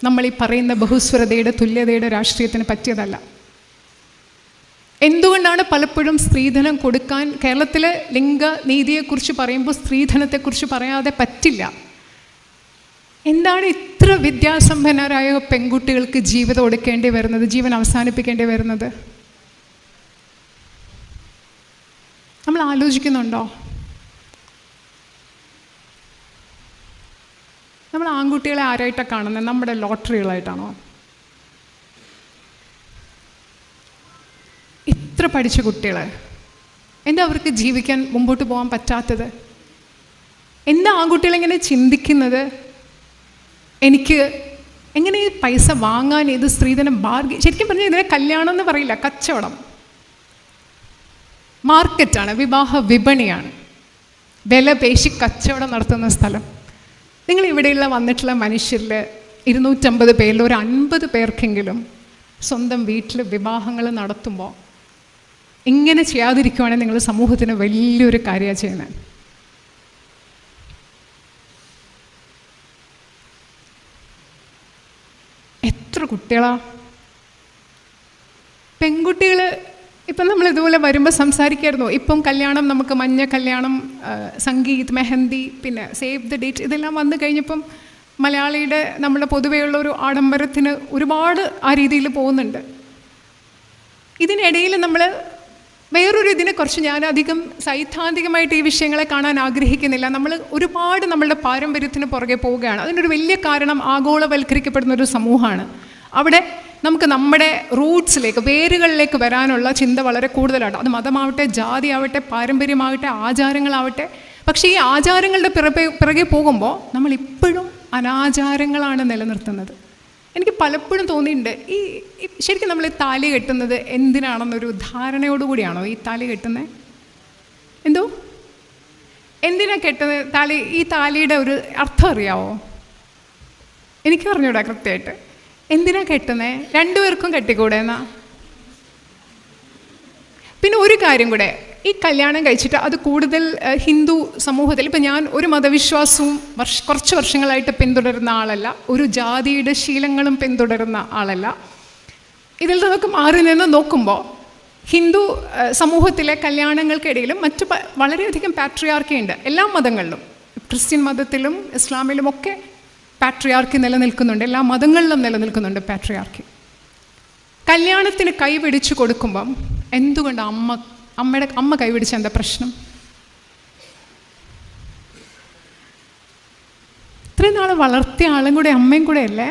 നമ്മൾ ഈ പറയുന്ന ബഹുസ്വരതയുടെ തുല്യതയുടെ രാഷ്ട്രീയത്തിന് പറ്റിയതല്ല. എന്തുകൊണ്ടാണ് പലപ്പോഴും സ്ത്രീധനം കൊടുക്കാൻ കേരളത്തിലെ ലിംഗനീതിയെക്കുറിച്ച് പറയുമ്പോൾ സ്ത്രീധനത്തെക്കുറിച്ച് പറയാതെ പറ്റില്ല? എന്താണ് ഇത്ര വിദ്യാസമ്പന്നരായ പെൺകുട്ടികൾക്ക് ജീവിതം ഒടുക്കേണ്ടി വരുന്നത്, ജീവൻ അവസാനിപ്പിക്കേണ്ടി വരുന്നത്? നമ്മൾ ആലോചിക്കുന്നുണ്ടോ? നമ്മൾ ആൺകുട്ടികളെ ആരായിട്ടാണ് കാണുന്നത്? നമ്മുടെ ലോട്ടറികളായിട്ടാണോ? ഇത്ര പഠിച്ച കുട്ടികൾ എന്താ അവർക്ക് ജീവിക്കാൻ മുമ്പോട്ട് പോകാൻ പറ്റാത്തത്? എന്താ ആൺകുട്ടികളിങ്ങനെ ചിന്തിക്കുന്നത്? എനിക്ക് എങ്ങനെ ഈ പൈസ വാങ്ങാൻ ഇത് സ്ത്രീധനം ശരിക്കും പറഞ്ഞാൽ ഇതിനെ കല്യാണം എന്ന് പറയില്ല, കച്ചവടം, മാർക്കറ്റാണ്, വിവാഹ വിപണിയാണ്, വില പേശി കച്ചവടം നടത്തുന്ന സ്ഥലം. നിങ്ങൾ ഇവിടെയുള്ള വന്നിട്ടുള്ള മനുഷ്യരിൽ 250 പേരിൽ ഒരു 50 പേർക്കെങ്കിലും സ്വന്തം വീട്ടിൽ വിവാഹങ്ങൾ നടത്തുമ്പോൾ ഇങ്ങനെ ചെയ്യാതിരിക്കുവാണെങ്കിൽ നിങ്ങൾ സമൂഹത്തിന് വലിയൊരു കാര്യമാണ് ചെയ്യുന്നത്. എത്ര കുട്ടികളാ പെൺകുട്ടികൾ ഇപ്പം നമ്മൾ ഇതുപോലെ വരുമ്പോൾ സംസാരിക്കായിരുന്നു. ഇപ്പം കല്യാണം, നമുക്ക് മഞ്ഞ കല്യാണം, സംഗീത്, മെഹന്തി, പിന്നെ സേവ് ദ ഡേറ്റ്, ഇതെല്ലാം വന്നു കഴിഞ്ഞപ്പം മലയാളിയുടെ നമ്മുടെ പൊതുവെയുള്ള ഒരു ആഡംബരത്തിന് ഒരുപാട് ആ രീതിയിൽ പോകുന്നുണ്ട്. ഇതിനിടയിൽ നമ്മൾ വേറൊരു ഇതിനെക്കുറിച്ച് ഞാൻ അധികം സൈദ്ധാന്തികമായിട്ട് ഈ വിഷയങ്ങളെ കാണാൻ ആഗ്രഹിക്കുന്നില്ല. നമ്മൾ ഒരുപാട് നമ്മളുടെ പാരമ്പര്യത്തിന് പുറകെ പോവുകയാണ്. അതിനൊരു വലിയ കാരണം ആഗോളവൽക്കരിക്കപ്പെടുന്നൊരു സമൂഹമാണ്. അവിടെ നമുക്ക് നമ്മുടെ റൂട്ട്സിലേക്ക്, വേരുകളിലേക്ക് വരാനുള്ള ചിന്ത വളരെ കൂടുതലാണ്. അത് മതമാവട്ടെ, ജാതിയാവട്ടെ, പാരമ്പര്യമാവട്ടെ, ആചാരങ്ങളാവട്ടെ. പക്ഷേ ഈ ആചാരങ്ങളുടെ പിറകെ പോകുമ്പോൾ നമ്മൾ ഇപ്പോഴും അനാചാരങ്ങളാണ് നിലനിർത്തുന്നത്. എനിക്ക് പലപ്പോഴും തോന്നിയിട്ടുണ്ട്, ഈ ശരിക്കും നമ്മൾ താലി കെട്ടുന്നത് എന്തിനാണെന്നൊരു ധാരണയോടുകൂടിയാണോ ഈ താലി കെട്ടുന്നത്? എന്തോ എന്തിനാ കെട്ടുന്നത് താലി? ഈ താലിയുടെ ഒരു അർത്ഥം അറിയാവോ? എനിക്ക് പറഞ്ഞൂടാ കൃത്യമായിട്ട്. എന്തിനാ കെട്ടുന്നത്? 2 പേർക്കും കെട്ടിക്കൂടെ എന്നാ? പിന്നെ ഒരു കാര്യം കൂടെ, ഈ കല്യാണം കഴിച്ചിട്ട് അത് കൂടുതൽ ഹിന്ദു സമൂഹത്തിൽ, ഇപ്പം ഞാൻ ഒരു മതവിശ്വാസവും കുറച്ച് വർഷങ്ങളായിട്ട് പിന്തുടരുന്ന ആളല്ല, ഒരു ജാതിയുടെ ശീലങ്ങളും പിന്തുടരുന്ന ആളല്ല. ഇതിൽ നിന്നൊക്കെ മാറി നിന്ന് നോക്കുമ്പോൾ ഹിന്ദു സമൂഹത്തിലെ കല്യാണങ്ങൾക്കിടയിലും മറ്റ് വളരെയധികം പാട്രിയാർക്കി ഉണ്ട്. എല്ലാ മതങ്ങളിലും, ക്രിസ്ത്യൻ മതത്തിലും ഇസ്ലാമിലുമൊക്കെ പാട്രിയാർക്കി നിലനിൽക്കുന്നുണ്ട്. എല്ലാ മതങ്ങളിലും നിലനിൽക്കുന്നുണ്ട് പാട്രിയാർക്കി. കല്യാണത്തിന് കൈപിടിച്ചു കൊടുക്കുമ്പം എന്തുകൊണ്ട് അമ്മ കൈപിടിച്ച എന്താ പ്രശ്നം? ഇത്രയും നാൾ വളർത്തിയ ആളും കൂടെ അമ്മയും കൂടെ അല്ലേ?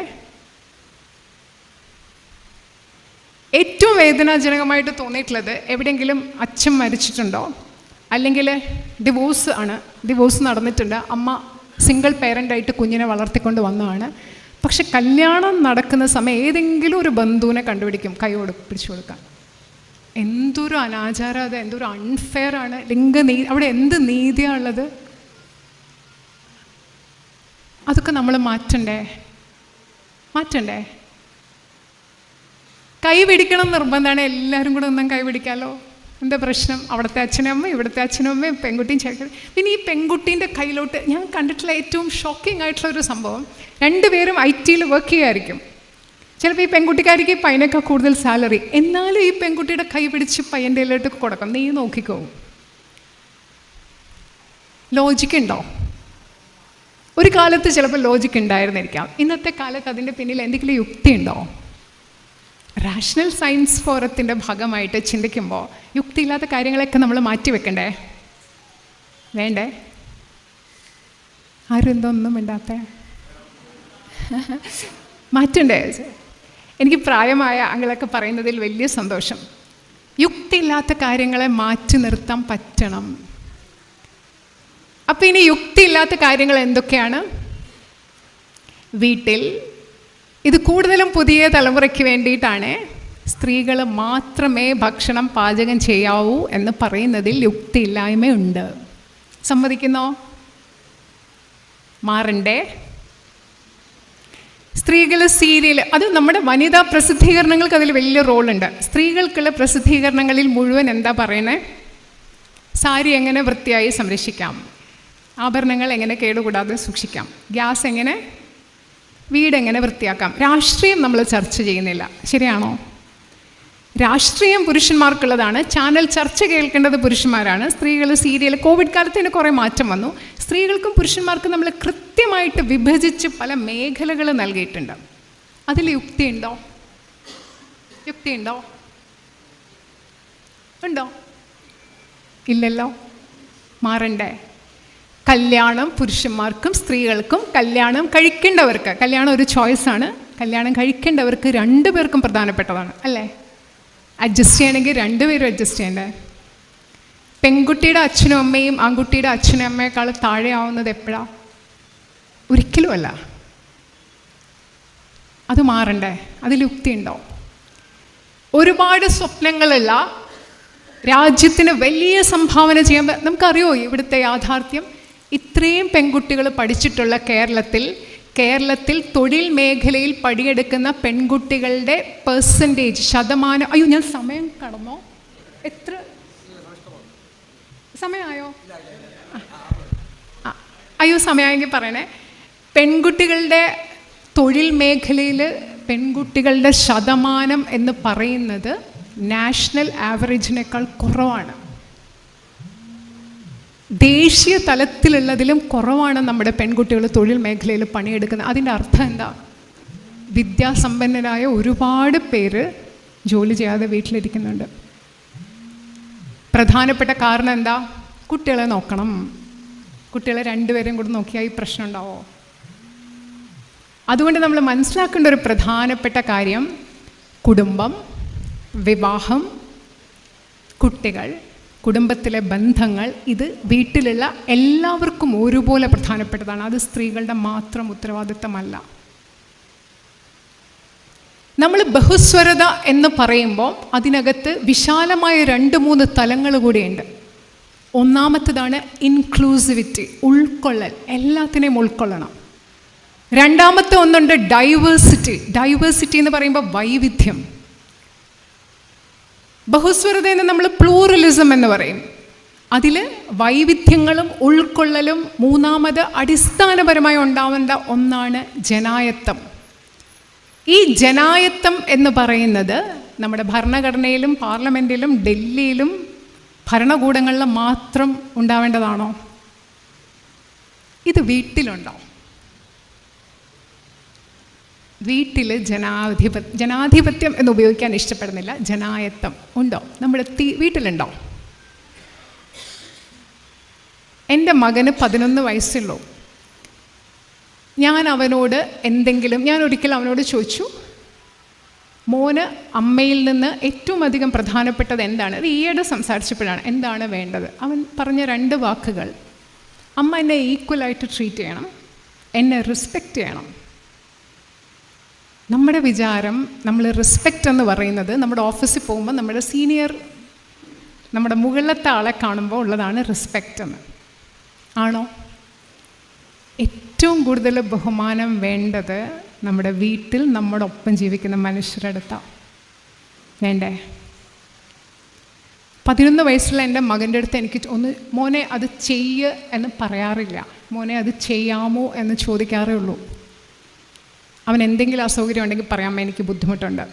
ഏറ്റവും വേദനാജനകമായിട്ട് തോന്നിയിട്ടുള്ളത്, എവിടെയെങ്കിലും അച്ഛൻ മരിച്ചിട്ടുണ്ടോ, അല്ലെങ്കിൽ ഡിവോഴ്സ് നടന്നിട്ടുണ്ട്, അമ്മ സിംഗിൾ പേരൻ്റായിട്ട് കുഞ്ഞിനെ വളർത്തിക്കൊണ്ട് വന്നതാണ്. പക്ഷെ കല്യാണം നടക്കുന്ന സമയം ഏതെങ്കിലും ഒരു ബന്ധുവിനെ കണ്ടുപിടിക്കും കൈയോട് പിടിച്ചു കൊടുക്കാൻ. എന്തൊരു അനാചാരം അത്! എന്തൊരു അൺഫെയർ ആണ്! അവിടെ എന്ത് നീതിയാണുള്ളത്? അതൊക്കെ നമ്മൾ മാറ്റണ്ടേ? കൈ പിടിക്കണം നിർബന്ധമാണ്. എല്ലാവരും കൂടെ ഒന്നും കൈ പിടിക്കാമല്ലോ. എന്താ പ്രശ്നം? അവിടുത്തെ അച്ഛനമ്മ, ഇവിടുത്തെ അച്ഛനമ്മയും പെൺകുട്ടിയും ചേർക്കണം. പിന്നെ ഈ പെൺകുട്ടീൻ്റെ കയ്യിലോട്ട് ഞാൻ കണ്ടിട്ടുള്ള ഏറ്റവും ഷോക്കിംഗ് ആയിട്ടുള്ള ഒരു സംഭവം, 2 പേരും IT-യിൽ വർക്ക് ചെയ്യുമായിരിക്കും. ചിലപ്പോൾ ഈ പെൺകുട്ടിക്കാർക്ക് പയ്യനൊക്കെ കൂടുതൽ സാലറി, എന്നാലും ഈ പെൺകുട്ടിയുടെ കൈ പിടിച്ച് പയ്യൻ്റെ കയ്യിലോട്ട് കൊടുക്കും. നീ നോക്കിക്കോ. ലോജിക്ക് ഉണ്ടോ? ഒരു കാലത്ത് ചിലപ്പോൾ ലോജിക്ക് ഉണ്ടായിരുന്നിരിക്കാം. ഇന്നത്തെ കാലത്ത് അതിൻ്റെ പിന്നിൽ എന്തെങ്കിലും യുക്തി ഉണ്ടോ? റാഷണൽ സയൻസ് ഫോറത്തിൻ്റെ ഭാഗമായിട്ട് ചിന്തിക്കുമ്പോൾ യുക്തിയില്ലാത്ത കാര്യങ്ങളൊക്കെ നമ്മൾ മാറ്റിവെക്കണ്ടേ? വേണ്ടേ? ആരും എന്തൊന്നും വേണ്ടാത്ത മാറ്റണ്ടേ? എനിക്ക് പ്രായമായ അങ്ങളൊക്കെ പറയുന്നതിൽ വലിയ സന്തോഷം. യുക്തിയില്ലാത്ത കാര്യങ്ങളെ മാറ്റി നിർത്താൻ പറ്റണം. അപ്പം ഇനി യുക്തിയില്ലാത്ത കാര്യങ്ങൾ എന്തൊക്കെയാണ്? വീട്ടിൽ ഇത് കൂടുതലും പുതിയ തലമുറയ്ക്ക് വേണ്ടിയിട്ടാണ്. സ്ത്രീകൾ മാത്രമേ ഭക്ഷണം പാചകം ചെയ്യാവൂ എന്ന് പറയുന്നതിൽ യുക്തിയില്ലായ്മയുണ്ട്. സമ്മതിക്കുന്നോ? മാറണ്ടേ? സ്ത്രീകൾ സീരിയൽ, അത് നമ്മുടെ വനിതാ പ്രസിദ്ധീകരണങ്ങൾക്ക് അതിൽ വലിയ റോളുണ്ട്. സ്ത്രീകൾക്കുള്ള പ്രസിദ്ധീകരണങ്ങളിൽ മുഴുവൻ എന്താ പറയുന്നത്? സാരി എങ്ങനെ വൃത്തിയായി സംരക്ഷിക്കാം, ആഭരണങ്ങൾ എങ്ങനെ കേടുകൂടാതെ സൂക്ഷിക്കാം, ഗ്യാസ് എങ്ങനെ, വീടെങ്ങനെ വൃത്തിയാക്കാം. രാഷ്ട്രീയം നമ്മൾ ചർച്ച ചെയ്യുന്നില്ല, ശരിയാണോ? രാഷ്ട്രീയം പുരുഷന്മാർക്കുള്ളതാണ്. ചാനൽ ചർച്ച കേൾക്കേണ്ടത് പുരുഷന്മാരാണ്. സ്ത്രീകൾ സീരിയൽ, കോവിഡ് കാലത്തിന് കുറേ മാറ്റം വന്നു. സ്ത്രീകൾക്കും പുരുഷന്മാർക്കും നമ്മൾ കൃത്യമായിട്ട് വിഭജിച്ച് പല മേഖലകൾ നൽകിയിട്ടുണ്ട്. അതിൽ യുക്തിയുണ്ടോ? യുക്തിയുണ്ടോ? ഉണ്ടോ? ഇല്ലല്ലോ. മാറണ്ടേ? കല്യാണം പുരുഷന്മാർക്കും സ്ത്രീകൾക്കും, കല്യാണം കഴിക്കേണ്ടവർക്ക്, കല്യാണം ഒരു ചോയ്സാണ്, കല്യാണം കഴിക്കേണ്ടവർക്ക് രണ്ടുപേർക്കും പ്രധാനപ്പെട്ടതാണ് അല്ലേ? അഡ്ജസ്റ്റ് ചെയ്യണമെങ്കിൽ രണ്ടുപേരും അഡ്ജസ്റ്റ് ചെയ്യണ്ടേ? പെൺകുട്ടിയുടെ അച്ഛനും അമ്മയും ആൺകുട്ടിയുടെ അച്ഛനും അമ്മയേക്കാൾ താഴെ ആവുന്നത് എപ്പോഴാണ്? ഒരിക്കലുമല്ല. അത് മാറണ്ടേ? അതിൽ യുക്തിയുണ്ടോ? ഒരുപാട് സ്വപ്നങ്ങളുള്ള, രാജ്യത്തിന് വലിയ സംഭാവന ചെയ്യാൻ, നമുക്കറിയോ ഇവിടുത്തെ യാഥാർത്ഥ്യം? ഇത്രയും പെൺകുട്ടികൾ പഠിച്ചിട്ടുള്ള കേരളത്തിൽ തൊഴിൽ മേഖലയിൽ പണിയെടുക്കുന്ന പെൺകുട്ടികളുടെ പെർസെൻറ്റേജ്, ശതമാനം, അയ്യോ ഞാൻ സമയം കടന്നോ? എത്ര സമയമായോ? അയ്യോ സമയമെങ്കിൽ പറയണേ. പെൺകുട്ടികളുടെ തൊഴിൽ മേഖലയിൽ പെൺകുട്ടികളുടെ ശതമാനം എന്ന് പറയുന്നത് നാഷണൽ ആവറേജിനേക്കാൾ കുറവാണ്. ദേശീയ തലത്തിലുള്ളതിലും കുറവാണ് നമ്മുടെ പെൺകുട്ടികൾ തൊഴിൽ മേഖലയിൽ പണിയെടുക്കുന്നത്. അതിൻ്റെ അർത്ഥം എന്താ? വിദ്യാസമ്പന്നരായ ഒരുപാട് പേര് ജോലി ചെയ്യാതെ വീട്ടിലിരിക്കുന്നുണ്ട്. പ്രധാനപ്പെട്ട കാരണം എന്താ? കുട്ടികളെ നോക്കണം. കുട്ടികളെ രണ്ടുപേരും കൂടെ നോക്കിയാൽ ഈ പ്രശ്നം ഉണ്ടാവോ? അതുകൊണ്ട് നമ്മൾ മനസ്സിലാക്കേണ്ട ഒരു പ്രധാനപ്പെട്ട കാര്യം, കുടുംബം, വിവാഹം, കുട്ടികൾ, കുടുംബത്തിലെ ബന്ധങ്ങൾ, ഇത് വീട്ടിലുള്ള എല്ലാവർക്കും ഒരുപോലെ പ്രധാനപ്പെട്ടതാണ്. അത് സ്ത്രീകളുടെ മാത്രം ഉത്തരവാദിത്തമല്ല. നമ്മൾ ബഹുസ്വരത എന്ന് പറയുമ്പോൾ അതിനകത്ത് വിശാലമായ 2-3 തലങ്ങൾ കൂടിയുണ്ട്. ഒന്നാമത്തേതാണ് ഇൻക്ലൂസിവിറ്റി, ഉൾക്കൊള്ളൽ, എല്ലാത്തിനെയും ഉൾക്കൊള്ളണം. രണ്ടാമത്തെ ഒന്നുണ്ട് ഡൈവേഴ്സിറ്റി. ഡൈവേഴ്സിറ്റി എന്ന് പറയുമ്പോൾ വൈവിധ്യം. ബഹുസ്വരത എന്ന് നമ്മൾ പ്ലൂറലിസം എന്ന് പറയും. അതിൽ വൈവിധ്യങ്ങളും ഉൾക്കൊള്ളലും. മൂന്നാമത് അടിസ്ഥാനപരമായി ഉണ്ടാവേണ്ട ഒന്നാണ് ജനായത്തം. ഈ ജനായത്തം എന്ന് പറയുന്നത് നമ്മുടെ ഭരണഘടനയിലും പാർലമെൻറ്റിലും ഡൽഹിയിലും ഭരണകൂടങ്ങളിലും മാത്രം ഉണ്ടാവേണ്ടതാണോ? ഇത് വീട്ടിലുണ്ടോ? വീട്ടിൽ ജനാധിപത്യം എന്ന് ഉപയോഗിക്കാൻ ഇഷ്ടപ്പെടുന്നില്ല, ജനായത്തം ഉണ്ടോ? നമ്മുടെ വീട്ടിലുണ്ടോ? എൻ്റെ മകന് 11 വയസ്സുള്ളൂ. ഞാൻ ഒരിക്കൽ അവനോട് ചോദിച്ചു, മോന് അമ്മയിൽ നിന്ന് ഏറ്റവും അധികം പ്രധാനപ്പെട്ടത് എന്താണ്? അത് ഈയിടെ സംസാരിച്ചപ്പോഴാണ്. എന്താണ് വേണ്ടത്? അവൻ പറഞ്ഞ 2 വാക്കുകൾ, അമ്മ എന്നെ ഈക്വലായിട്ട് ട്രീറ്റ് ചെയ്യണം, എന്നെ റെസ്പെക്റ്റ് ചെയ്യണം. നമ്മുടെ വിചാരം, നമ്മൾ റെസ്പെക്റ്റ് എന്ന് പറയുന്നത് നമ്മുടെ ഓഫീസിൽ പോകുമ്പോൾ നമ്മുടെ സീനിയർ, നമ്മുടെ മുകളിലത്തെ ആളെ കാണുമ്പോൾ ഉള്ളതാണ് റെസ്പെക്റ്റ് എന്ന്. ആണോ? ഏറ്റവും കൂടുതൽ ബഹുമാനം വേണ്ടത് നമ്മുടെ വീട്ടിൽ നമ്മുടെ ഒപ്പം ജീവിക്കുന്ന മനുഷ്യരുടെ അടുത്താണ്. വേണ്ടേ? 11 വയസ്സുള്ള എൻ്റെ മകൻ്റെ അടുത്ത് എനിക്ക് മോനെ അത് ചെയ്യ് എന്ന് പറയാറില്ല, മോനെ അത് ചെയ്യാമോ എന്ന് ചോദിക്കാറേ ഉള്ളൂ. അവൻ എന്തെങ്കിലും അസൗകര്യം ഉണ്ടെങ്കിൽ പറയാൻ എനിക്ക് ബുദ്ധിമുട്ടുണ്ട്.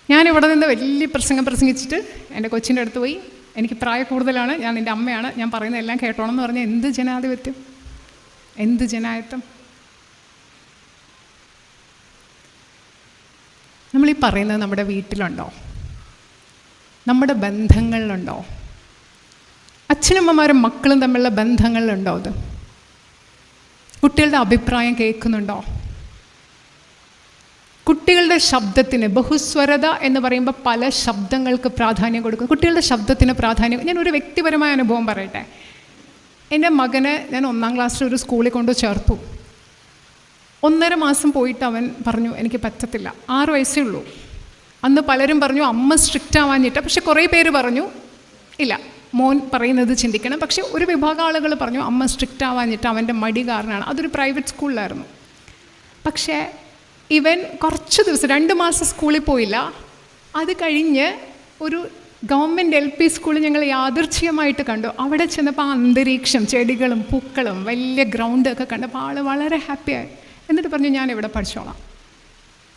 ഞാനിവിടെ നിന്ന് വലിയ പ്രസംഗിച്ചിട്ട് എൻ്റെ കൊച്ചിൻ്റെ അടുത്ത് പോയി, എനിക്ക് പ്രായം കൂടുതലാണ്, ഞാൻ നിൻ്റെ അമ്മയാണ്, ഞാൻ പറയുന്നതെല്ലാം കേട്ടോണം എന്ന് പറഞ്ഞാൽ എന്ത് ജനാധിപത്യം, എന്ത് ജനായത്തം? നമ്മളീ പറയുന്നത് നമ്മുടെ വീട്ടിലുണ്ടോ? നമ്മുടെ ബന്ധങ്ങളിലുണ്ടോ? അച്ഛനമ്മമാരും മക്കളും തമ്മിലുള്ള ബന്ധങ്ങളിലുണ്ടോ? അത് കുട്ടികളുടെ അഭിപ്രായം കേൾക്കുന്നുണ്ടോ? കുട്ടികളുടെ ശബ്ദത്തിന്, ബഹുസ്വരത എന്ന് പറയുമ്പോൾ പല ശബ്ദങ്ങൾക്ക് പ്രാധാന്യം കൊടുക്കും. കുട്ടികളുടെ ശബ്ദത്തിന് പ്രാധാന്യം. ഞാനൊരു വ്യക്തിപരമായ അനുഭവം പറയട്ടെ. എൻ്റെ മകനെ ഞാൻ 1ാം ക്ലാസ്സിൽ ഒരു സ്കൂളിൽ കൊണ്ട് ചേർത്തു. 1.5 മാസം പോയിട്ട് അവൻ പറഞ്ഞു എനിക്ക് പറ്റത്തില്ല. 6 വയസ്സേ ഉള്ളൂ. അന്ന് പലരും പറഞ്ഞു അമ്മ സ്ട്രിക്റ്റ് ആവാഞ്ഞിട്ട്. പക്ഷെ കുറേ പേര് പറഞ്ഞു ഇല്ല, മോൻ പറയുന്നത് ചിന്തിക്കണം. പക്ഷെ ഒരു വിഭാഗം ആളുകൾ പറഞ്ഞു അമ്മ സ്ട്രിക്റ്റ് ആവാഞ്ഞിട്ട്, അവൻ്റെ മടി കാരണമാണ്. അതൊരു പ്രൈവറ്റ് സ്കൂളിലായിരുന്നു. പക്ഷേ ഇവൻ കുറച്ച് ദിവസം 2 മാസം സ്കൂളിൽ പോയില്ല. അത് കഴിഞ്ഞ് ഒരു ഗവൺമെൻറ് LP സ്കൂൾ ഞങ്ങൾ യാദൃച്ഛികമായിട്ട് കണ്ടു. അവിടെ ചെന്നപ്പോൾ ആ അന്തരീക്ഷം, ചെടികളും പൂക്കളും വലിയ ഗ്രൗണ്ടൊക്കെ കണ്ടപ്പോൾ ആൾ വളരെ ഹാപ്പിയായി. എന്നിട്ട് പറഞ്ഞു ഞാൻ ഇവിടെ പഠിച്ചോളാം,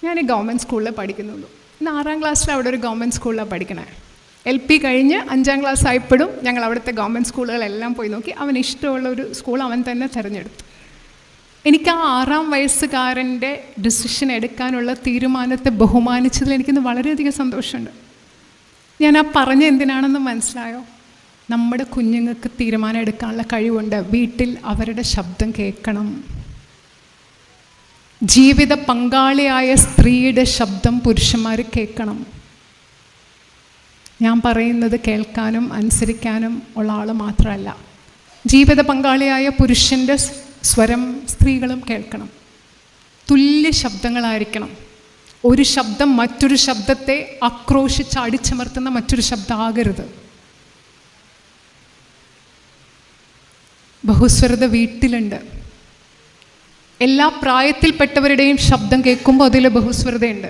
ഞാൻ ഗവൺമെൻറ് സ്കൂളിൽ പഠിക്കുന്നുള്ളൂ. ഇന്ന് 6ാം ക്ലാസ്സിൽ അവിടെ ഒരു ഗവൺമെൻറ് സ്കൂളിലാണ് പഠിക്കണേ. LP കഴിഞ്ഞ് 5ാം ക്ലാസ് ആയപ്പോഴും ഞങ്ങൾ അവിടുത്തെ ഗവൺമെൻറ് സ്കൂളുകളെല്ലാം പോയി നോക്കി. അവന് ഇഷ്ടമുള്ള ഒരു സ്കൂൾ അവൻ തന്നെ തിരഞ്ഞെടുത്തു. എനിക്ക് ആ 6ാം വയസ്സുകാരൻ്റെ ഡിസിഷൻ എടുക്കാനുള്ള തീരുമാനത്തെ ബഹുമാനിച്ചതിൽ എനിക്കിന്ന് വളരെയധികം സന്തോഷമുണ്ട്. ഞാൻ ആ പറഞ്ഞ എന്തിനാണെന്ന് മനസ്സിലായോ? നമ്മുടെ കുഞ്ഞുങ്ങൾക്ക് തീരുമാനം എടുക്കാനുള്ള കഴിവുണ്ട്. വീട്ടിൽ അവരുടെ ശബ്ദം കേൾക്കണം. ജീവിത പങ്കാളിയായ സ്ത്രീയുടെ ശബ്ദം പുരുഷന്മാർ കേൾക്കണം. ഞാൻ പറയുന്നത് കേൾക്കാനും അനുസരിക്കാനും ഉള്ള ആൾ മാത്രമല്ല, ജീവിത പങ്കാളിയായ പുരുഷൻ്റെ സ്വരം സ്ത്രീകളും കേൾക്കണം. തുല്യ ശബ്ദങ്ങളായിരിക്കണം. ഒരു ശബ്ദം മറ്റൊരു ശബ്ദത്തെ ആക്രോശിച്ച് അടിച്ചമർത്തുന്ന മറ്റൊരു ശബ്ദമാകരുത്. ബഹുസ്വരത വീട്ടിലുണ്ട്. എല്ലാ പ്രായത്തിൽപ്പെട്ടവരുടെയും ശബ്ദം കേൾക്കുമ്പോൾ അതിൽ ബഹുസ്വരതയുണ്ട്.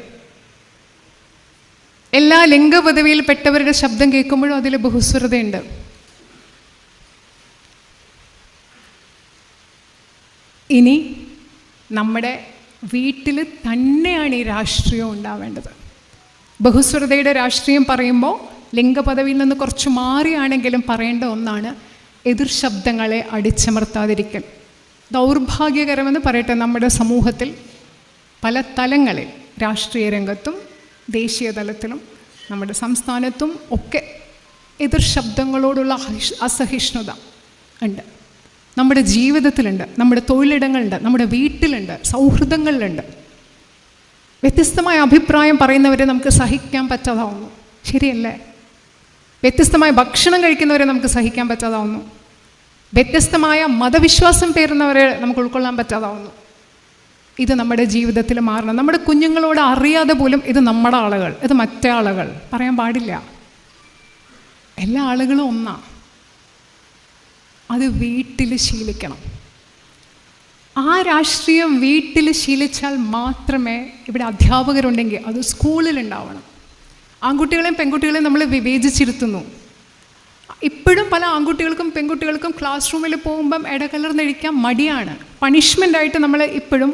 എല്ലാ ലിംഗപദവിയിൽപ്പെട്ടവരുടെ ശബ്ദം കേൾക്കുമ്പോഴും അതിൽ ബഹുസ്വരതയുണ്ട്. ഇനി നമ്മുടെ വീട്ടിൽ തന്നെയാണ് ഈ രാഷ്ട്രീയം ഉണ്ടാവേണ്ടത്. ബഹുസ്വരതയുടെ രാഷ്ട്രീയം പറയുമ്പോൾ ലിംഗപദവിയിൽ നിന്ന് കുറച്ച് മാറിയാണെങ്കിലും പറയേണ്ട ഒന്നാണ് എതിർ ശബ്ദങ്ങളെ അടിച്ചമർത്താതിരിക്കൽ. ദൗർഭാഗ്യകരമെന്ന് പറയട്ടെ, നമ്മുടെ സമൂഹത്തിൽ പല തലങ്ങളിൽ, രാഷ്ട്രീയ രംഗത്തും ദേശീയ തലത്തിലും നമ്മുടെ സംസ്ഥാനത്തും ഒക്കെ എതിർ ശബ്ദങ്ങളോടുള്ള അസഹിഷ്ണുത ഉണ്ട്. നമ്മുടെ ജീവിതത്തിലുണ്ട്, നമ്മുടെ തൊഴിലിടങ്ങളുണ്ട്, നമ്മുടെ വീട്ടിലുണ്ട്, സൗഹൃദങ്ങളിലുണ്ട്. വ്യത്യസ്തമായ അഭിപ്രായം പറയുന്നവരെ നമുക്ക് സഹിക്കാൻ പറ്റാതാവുന്നു. ശരിയല്ലേ? വ്യത്യസ്തമായ ഭക്ഷണം കഴിക്കുന്നവരെ നമുക്ക് സഹിക്കാൻ പറ്റാതാവുന്നു. വ്യത്യസ്തമായ മതവിശ്വാസം പേരുന്നവരെ നമുക്ക് ഉൾക്കൊള്ളാൻ പറ്റാതാവുന്നു. ഇത് നമ്മുടെ ജീവിതത്തിൽ മാറണം. നമ്മുടെ കുഞ്ഞുങ്ങളോട് അറിയാതെ പോലും ഇത് നമ്മുടെ ആളുകൾ, ഇത് മറ്റേ ആളുകൾ പറയാൻ പാടില്ല. എല്ലാ ആളുകളും ഒന്നാ. അത് വീട്ടിൽ ശീലിക്കണം. ആ രാഷ്ട്രീയം വീട്ടിൽ ശീലിച്ചാൽ മാത്രമേ, ഇവിടെ അധ്യാപകരുണ്ടെങ്കിൽ അത് സ്കൂളിലുണ്ടാവണം. ആൺകുട്ടികളെയും പെൺകുട്ടികളെയും നമ്മൾ വിവേചിച്ചിരുത്തുന്നു. ഇപ്പോഴും പല ആൺകുട്ടികൾക്കും പെൺകുട്ടികൾക്കും ക്ലാസ് റൂമിൽ പോകുമ്പം ഇടകലർന്നഴിക്കാൻ മടിയാണ്. പണിഷ്മെൻ്റായിട്ട് നമ്മൾ ഇപ്പോഴും